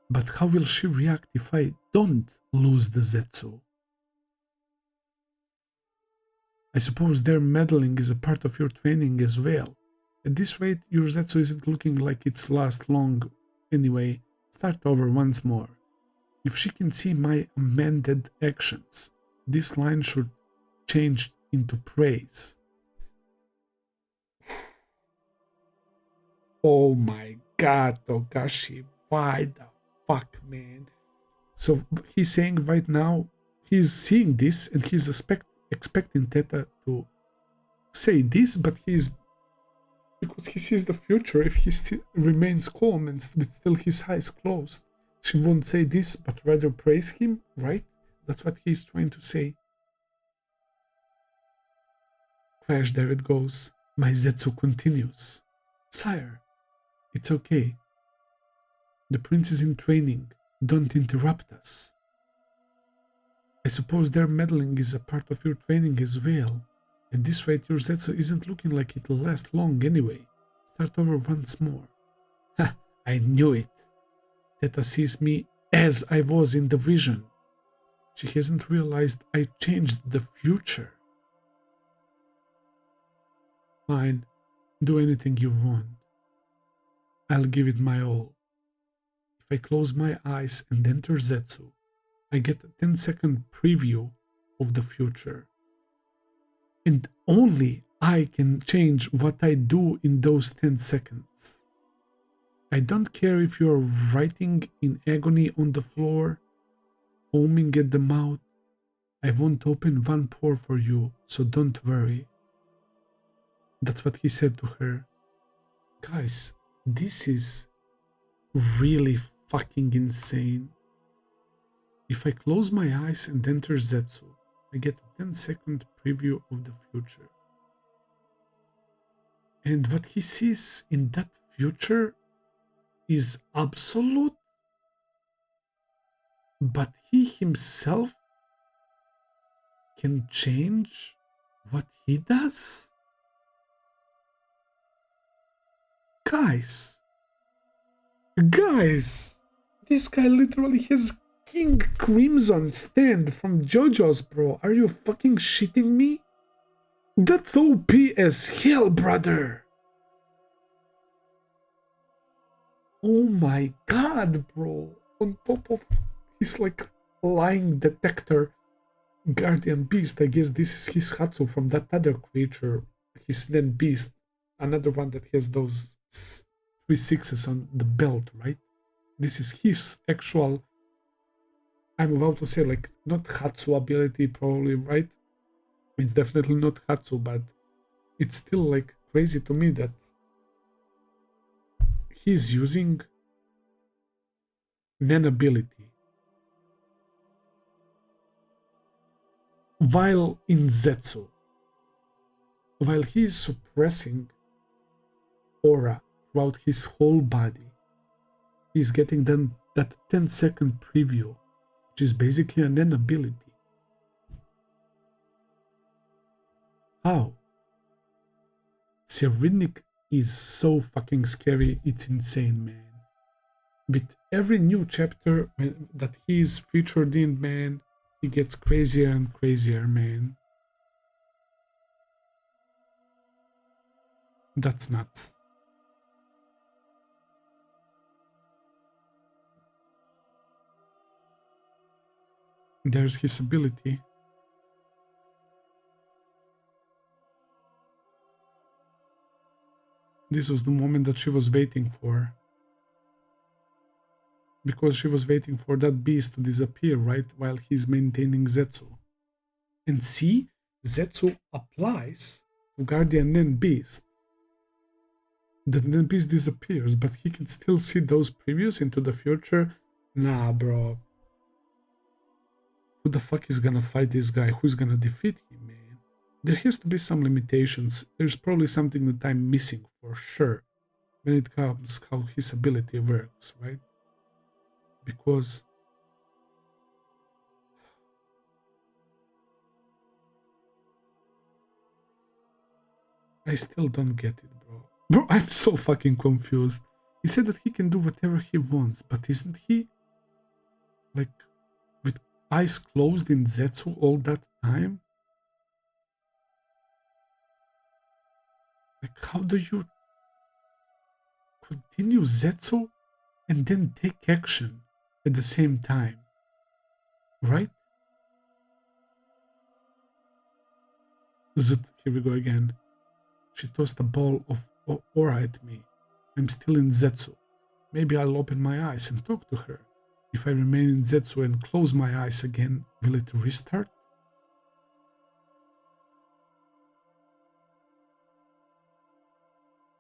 Speaker 1: But how will she react if I don't lose the Zetsu? I suppose their meddling is a part of your training as well. At this rate, your Zetsu isn't looking like it's last long. Anyway, start over once more. If she can see my amended actions, this line should change into praise. Oh my god, Togashi, why the fuck, man? So he's saying right now, he's seeing this and he's expecting Theta to say this, but because he sees the future, if he still remains calm and with still his eyes closed, she won't say this, but rather praise him, right? That's what he's trying to say. Crash, there it goes. My Zetsu continues. Sire, it's okay. The prince is in training. Don't interrupt us. I suppose their meddling is a part of your training as well. At this rate, your Zetsu isn't looking like it'll last long anyway. Start over once more. Ha! I knew it. Theta sees me as I was in the vision. She hasn't realized I changed the future. Fine. Do anything you want. I'll give it my all. If I close my eyes and enter Zetsu, I get a 10-second preview of the future. And only I can change what I do in those 10 seconds. I don't care if you're writhing in agony on the floor, foaming at the mouth. I won't open one pore for you, so don't worry. That's what he said to her. Guys, this is really fucking insane. If I close my eyes and enter zetsu, I get a 10-second preview of the future. And what he sees in that future is absolute, but he himself can change what he does? Guys, this guy literally has King Crimson stand from JoJo's, bro. Are you fucking shitting me? That's OP as hell, brother. Oh my god, bro. On top of his like lying detector guardian beast, I guess this is his Hatsu from that other creature, his then beast, another one that has those 3 6s on the belt, right? This is his actual, I'm about to say, like, not Hatsu ability, probably, right? It's definitely not Hatsu, but it's still like crazy to me that he's using Nen ability while in Zetsu, while he's suppressing aura throughout his whole body. He's getting then that 10-second preview, which is basically an Nen ability. How? Tserriednich is so fucking scary, it's insane, man. With every new chapter that he's featured in, man, he gets crazier and crazier, man. That's nuts. There's his ability. This was the moment that she was waiting for. Because she was waiting for that beast to disappear, right? While he's maintaining Zetsu. And see, Zetsu applies to Guardian Nen Beast. The Nen Beast disappears, but he can still see those previews into the future. Nah, bro. Who the fuck is gonna fight this guy? Who's gonna defeat him, man? There has to be some limitations. There's probably something that I'm missing for sure when it comes how his ability works, right? Because I still don't get it, bro. Bro, I'm so fucking confused. He said that he can do whatever he wants, but isn't he like with eyes closed in Zetsu all that time? Like, how do you continue Zetsu and then take action at the same time? Right? Here we go again. She tossed a ball of aura at me. I'm still in Zetsu. Maybe I'll open my eyes and talk to her. If I remain in Zetsu and close my eyes again, will it restart?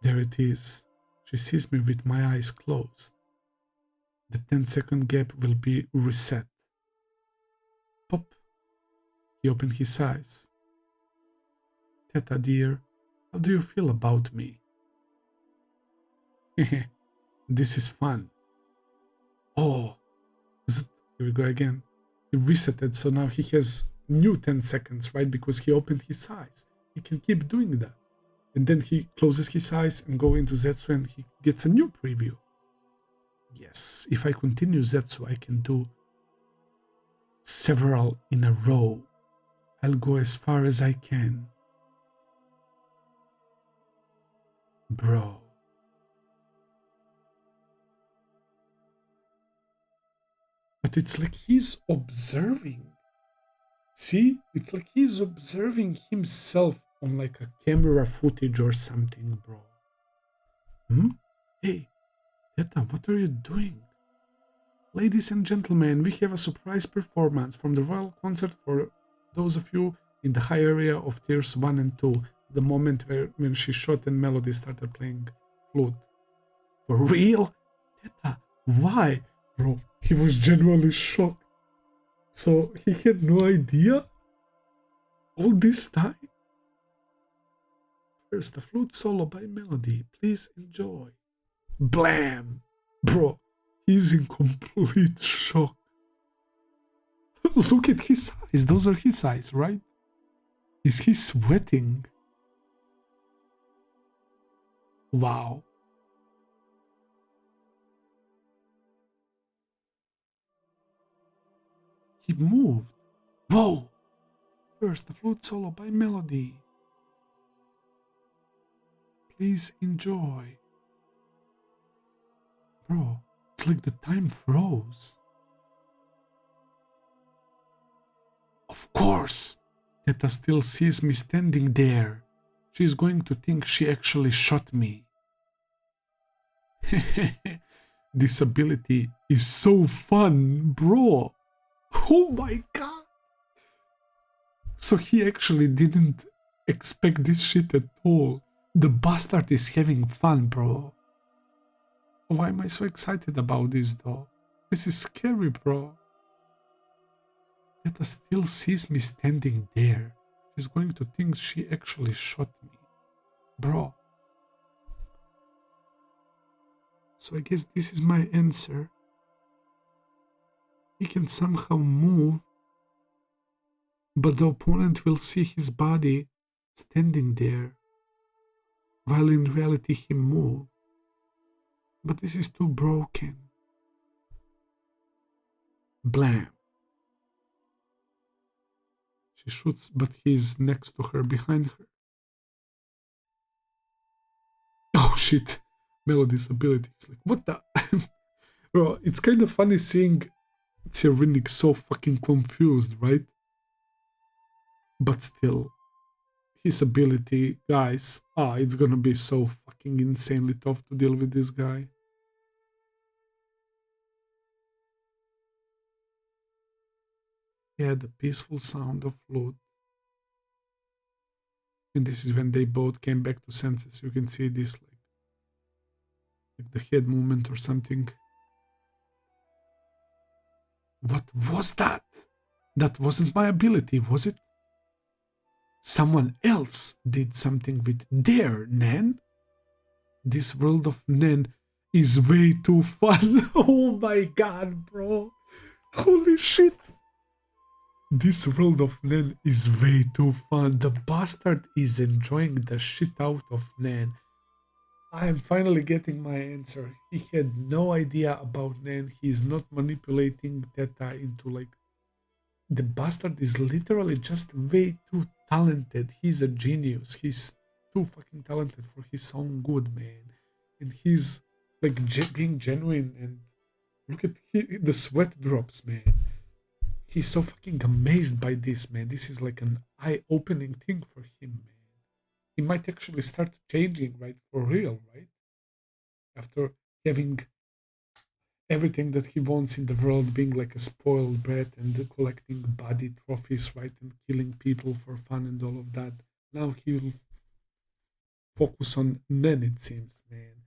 Speaker 1: There it is. She sees me with my eyes closed. The 10-second gap will be reset. Pop. He opened his eyes. Teta dear, how do you feel about me? This is fun. Oh, here we go again. He resetted, so now he has new 10 seconds, right? Because he opened his eyes. He can keep doing that. And then he closes his eyes and go into Zetsu and he gets a new preview. Yes, if I continue Zetsu, I can do several in a row. I'll go as far as I can. Bro. But it's like he's observing. See? It's like he's observing himself on like a camera footage or something, bro. Hey, Teta, what are you doing? Ladies and gentlemen, we have a surprise performance from the Royal Concert for those of you in the high area of tiers 1 and 2. The moment when she shot and Melody started playing flute. For real? Teta, why? Bro, he was genuinely shocked. So he had no idea all this time? First, the flute solo by Melody. Please enjoy. Blam! Bro, he's in complete shock. Look at his eyes. Those are his eyes, right? Is he sweating? Wow. He moved. Whoa! First, the flute solo by Melody. Please enjoy. Bro, it's like the time froze. Of course! Teta still sees me standing there. She's going to think she actually shot me. This ability is so fun, bro. Oh my god. So he actually didn't expect this shit at all. The bastard is having fun, bro. Why am I so excited about this though? This is scary, bro. Teta still sees me standing there. She's going to think she actually shot me. Bro. So I guess this is my answer. He can somehow move, but the opponent will see his body standing there, while in reality he moved. But this is too broken. Blam. She shoots, but he's next to her, behind her. Oh shit. Melody's ability is like, what the? Bro, it's kind of funny seeing Tserriednich so fucking confused, right? But still, his ability, guys, it's gonna be so fucking insanely tough to deal with this guy. Yeah, the peaceful sound of flute. And this is when they both came back to senses. You can see this like the head movement or something. What was that? That wasn't my ability, was it? Someone else did something with their Nan? This world of Nan is way too fun. Oh my god, bro. Holy shit. This world of Nan is way too fun. The bastard is enjoying the shit out of Nan. I am finally getting my answer. He had no idea about Nan. He is not manipulating Theta into like... The bastard is literally just way too talented. He's a genius. He's too fucking talented for his own good, man. And he's like being genuine, and look at the sweat drops, man. He's so fucking amazed by this, man. This is like an eye-opening thing for him, man. He might actually start changing, right? For real, right? After having everything that he wants in the world, being like a spoiled brat and collecting body trophies, right? And killing people for fun and all of that. Now he'll focus on Nen, it seems, man.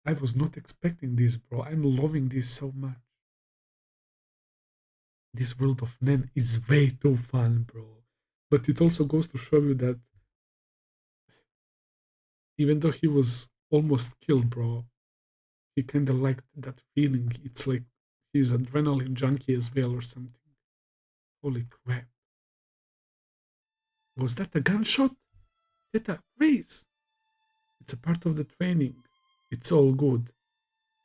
Speaker 1: I was not expecting this, bro. I'm loving this so much. This world of Nen is way too fun, bro. But it also goes to show you that even though he was almost killed, bro, he kind of liked that feeling. It's like he's adrenaline junkie as well or something. Holy crap. Was that a gunshot? Theta, freeze! It's a part of the training. It's all good.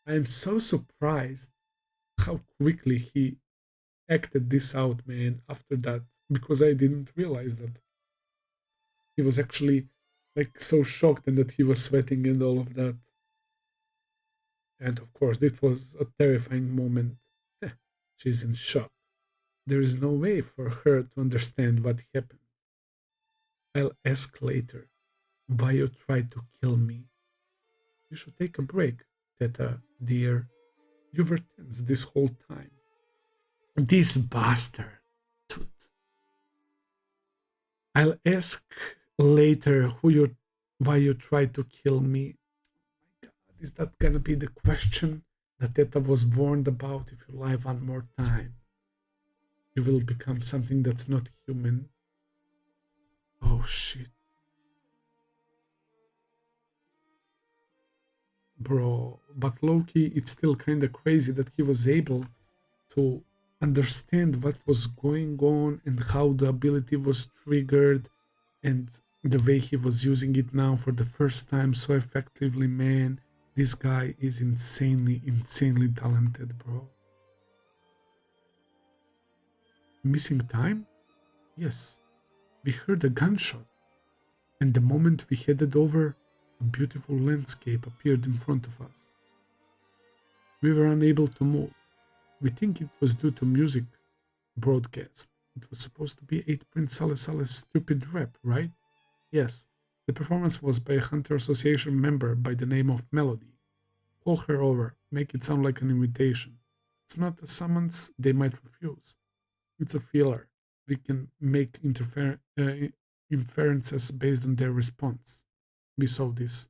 Speaker 1: I am so surprised how quickly he acted this out, man, after that, because I didn't realize that he was actually like so shocked and that he was sweating and all of that. And of course, it was a terrifying moment. She's in shock. There is no way for her to understand what happened. I'll ask later why you tried to kill me. You should take a break, Theta, dear. You were tense this whole time. This bastard. Toot. I'll ask later why you tried to kill me. Oh my god, is that gonna be the question that Theta was warned about if you lie one more time? you will become something that's not human. Oh shit. Bro, but Loki, it's still kinda crazy that he was able to understand what was going on and how the ability was triggered and the way he was using it now for the first time so effectively. Man, this guy is insanely talented, bro. Missing time? Yes. We heard a gunshot, and the moment we headed over, a beautiful landscape appeared in front of us. We were unable to move. We think it was due to music broadcast. It was supposed to be 8 Prince Saleh stupid rap, right? Yes. The performance was by a Hunter Association member by the name of Melody. Call her over, make it sound like an invitation. It's not a summons they might refuse. It's a feeler. We can make inferences based on their response. We saw this.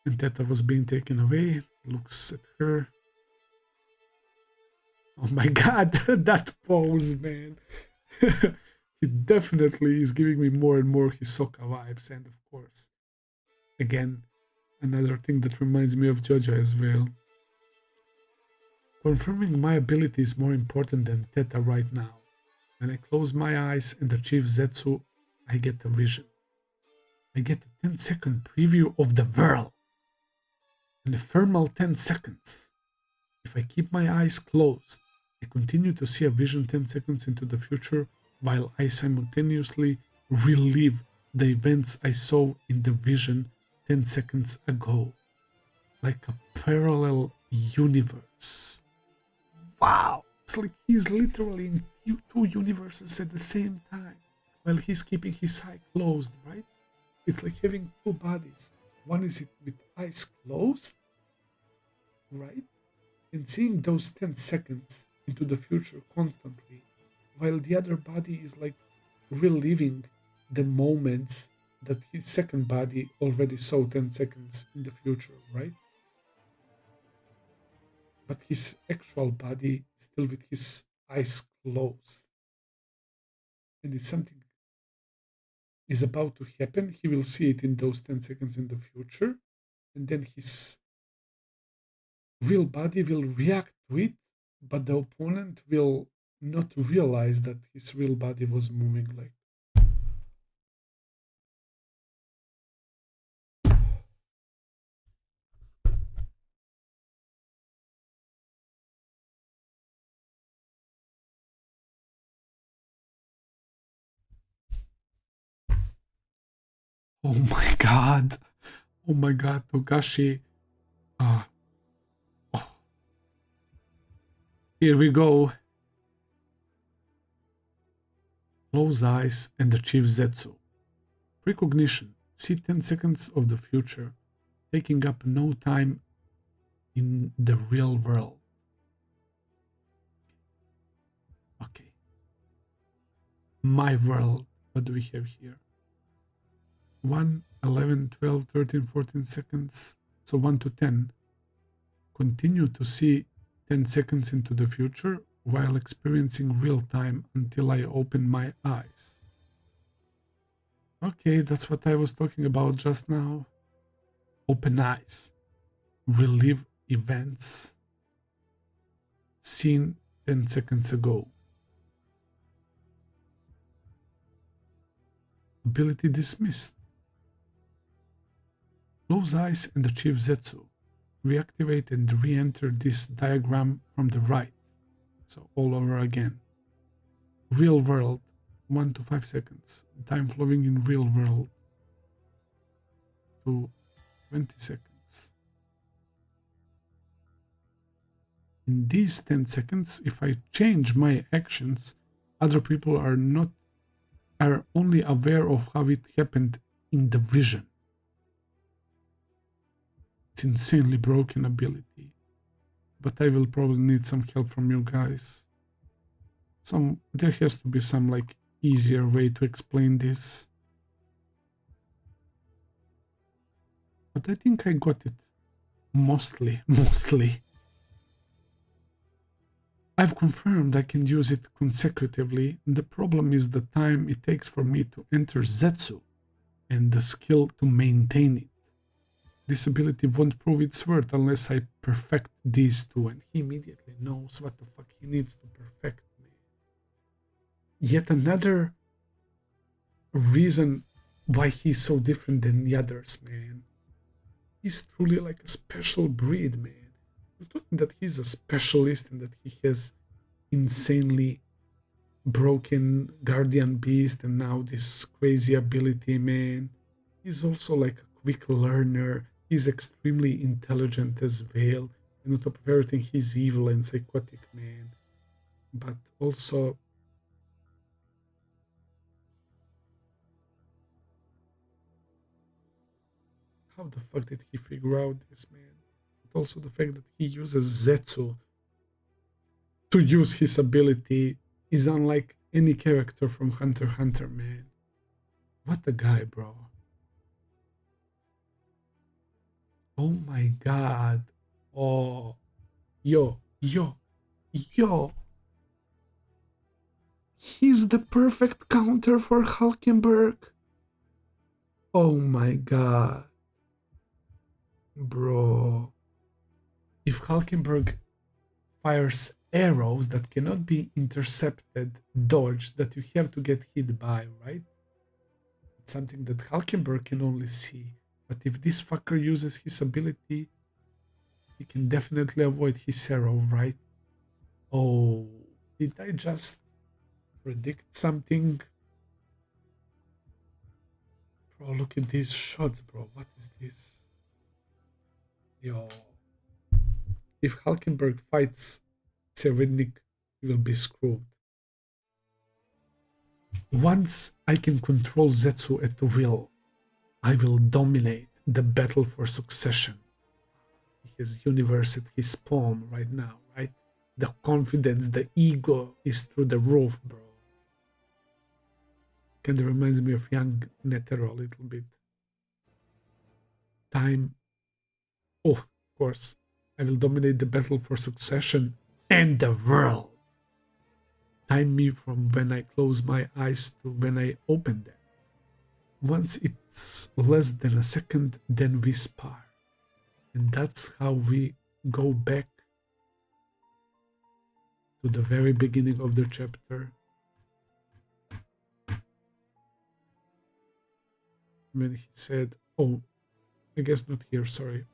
Speaker 1: And Teta was being taken away, looks at her. Oh my god, that pose, man. He definitely is giving me more and more Hisoka vibes, and of course, again, another thing that reminds me of Jojo as well. Confirming my ability is more important than Theta right now. When I close my eyes and achieve Zetsu, I get a vision. I get a 10-second preview of the world. An ephemeral 10 seconds. If I keep my eyes closed, I continue to see a vision 10 seconds into the future while I simultaneously relive the events I saw in the vision 10 seconds ago. Like a parallel universe. Wow! It's like he's literally in two universes at the same time while he's keeping his eye closed, right? It's like having two bodies. One is it with eyes closed, right? And seeing those 10 seconds into the future constantly, while the other body is like reliving the moments that his second body already saw 10 seconds in the future, right? But his actual body still with his eyes closed. And if something is about to happen, he will see it in those 10 seconds in the future, and then his real body will react to it, but the opponent will not realize that his real body was moving like. Oh my god. Oh my god, Togashi. Ah. Oh. Here we go. Close eyes and achieve Zetsu. Precognition. See 10 seconds of the future, taking up no time in the real world. Okay. My world. What do we have here? 1, 11, 12, 13, 14 seconds. So 1 to 10. Continue to see 10 seconds into the future while experiencing real time until I open my eyes. Okay, that's what I was talking about just now. Open eyes. Relive events seen 10 seconds ago. Ability dismissed. Close eyes and achieve Zetsu. Reactivate and re-enter this diagram from the right. So all over again. Real world, 1 to 5 seconds. Time flowing in real world to 20 seconds. In these 10 seconds, if I change my actions, other people are only aware of how it happened in the vision. It's insanely broken ability, but I will probably need some help from you guys. There has to be some like easier way to explain this. But I think I got it. Mostly. I've confirmed I can use it consecutively. The problem is the time it takes for me to enter zetsu and the skill to maintain it. This ability won't prove its worth unless I perfect these two, and he immediately knows what the fuck he needs to perfect me. Yet another reason why he's so different than the others, man. He's truly like a special breed, man. I'm talking that he's a specialist and that he has insanely broken guardian beast and now this crazy ability, man. He's also like a quick learner. He's extremely intelligent as well. And on top of everything, he's evil and psychotic, man. But also, how the fuck did he figure out this, man? But also the fact that he uses zetsu to use his ability is unlike any character from Hunter x Hunter, man. What a guy, bro. Oh my god. Oh. Yo. He's the perfect counter for Halkenburg. Oh my god. Bro. If Halkenburg fires arrows that cannot be intercepted, dodged, that you have to get hit by, right? It's something that Halkenburg can only see. But if this fucker uses his ability, he can definitely avoid his arrow, right? Oh, did I just predict something? Bro, look at these shots, bro. What is this? Yo. If Halkenburg fights Tserriednich, he will be screwed. Once I can control Zetsu at will, I will dominate the battle for succession. His universe at his palm right now, right? The confidence, the ego is through the roof, bro. Kind of reminds me of young Netero a little bit. Time. Oh, of course. I will dominate the battle for succession and the world. Time me from when I close my eyes to when I open them. Once it's less than a second, then we spar. And that's how we go back to the very beginning of the chapter. When he said, oh, I guess not here, sorry,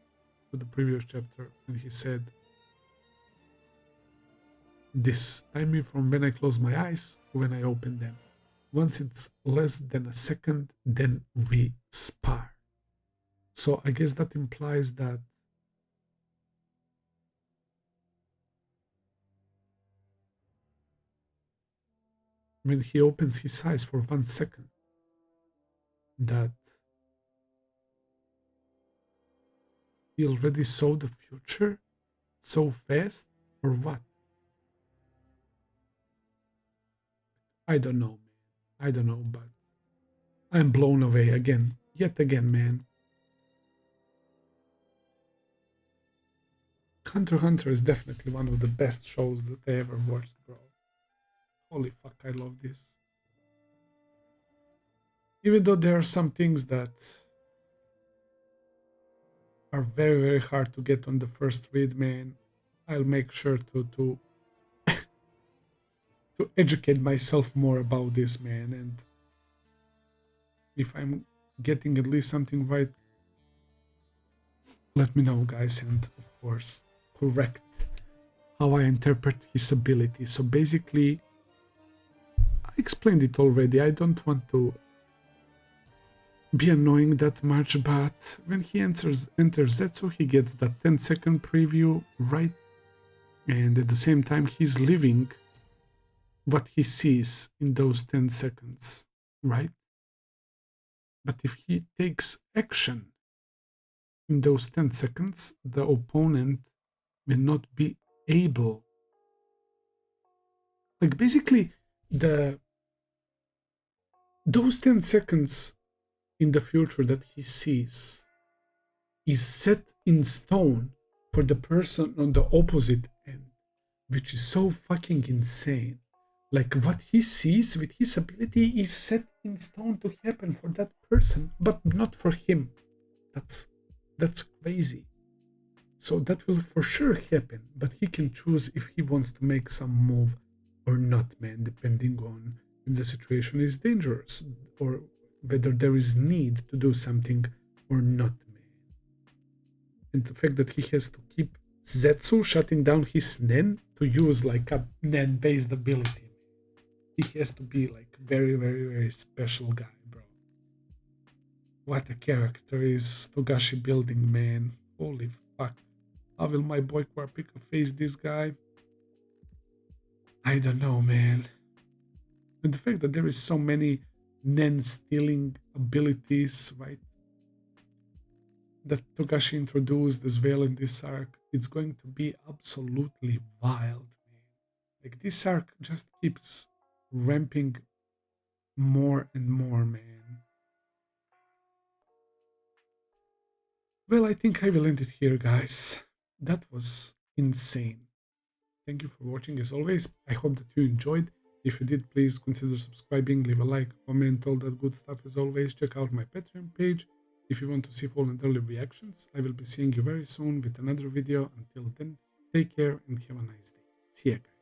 Speaker 1: to the previous chapter, when he said, this, time me from when I close my eyes to when I open them. Once it's less than a second, then we spar. So I guess that implies that when he opens his eyes for 1 second, that he already saw the future so fast, or what? I don't know, man. I don't know, but I'm blown away again. Yet again, man. Hunter x Hunter is definitely one of the best shows that I ever watched, bro. Holy fuck, I love this. Even though there are some things that are very, very hard to get on the first read, man, I'll make sure to to educate myself more about this, man. And if I'm getting at least something right, let me know, guys, and of course correct how I interpret his ability. So basically, I explained it already. I don't want to be annoying that much, but when he enters Zetsu, he gets that 10-second preview, right? And at the same time, he's living what he sees in those 10 seconds, right? But if he takes action in those 10 seconds, the opponent will not be able. Like basically, those 10 seconds in the future that he sees is set in stone for the person on the opposite end. which is so fucking insane. Like what he sees with his ability is set in stone to happen for that person, but not for him. That's crazy. So that will for sure happen, but he can choose if he wants to make some move or not, man, depending on if the situation is dangerous or whether there is need to do something or not, man. And the fact that he has to keep Zetsu shutting down his Nen to use like a Nen-based ability. He has to be like very, very, very special guy, bro. What a character is Togashi building, man. Holy fuck. How will my boy Kurapika face this guy? I don't know, man. And the fact that there is so many Nen stealing abilities, right? That Togashi introduced as well in this arc, it's going to be absolutely wild, man. Like this arc just keeps ramping more and more, man. Well, I think I will end it here, guys. That was insane. Thank you for watching as always. I hope that you enjoyed. If you did, please consider subscribing, leave a like, comment, all that good stuff as always. Check out my Patreon page if you want to see full and early reactions. I will be seeing you very soon with another video. Until then, take care and have a nice day. See ya, guys.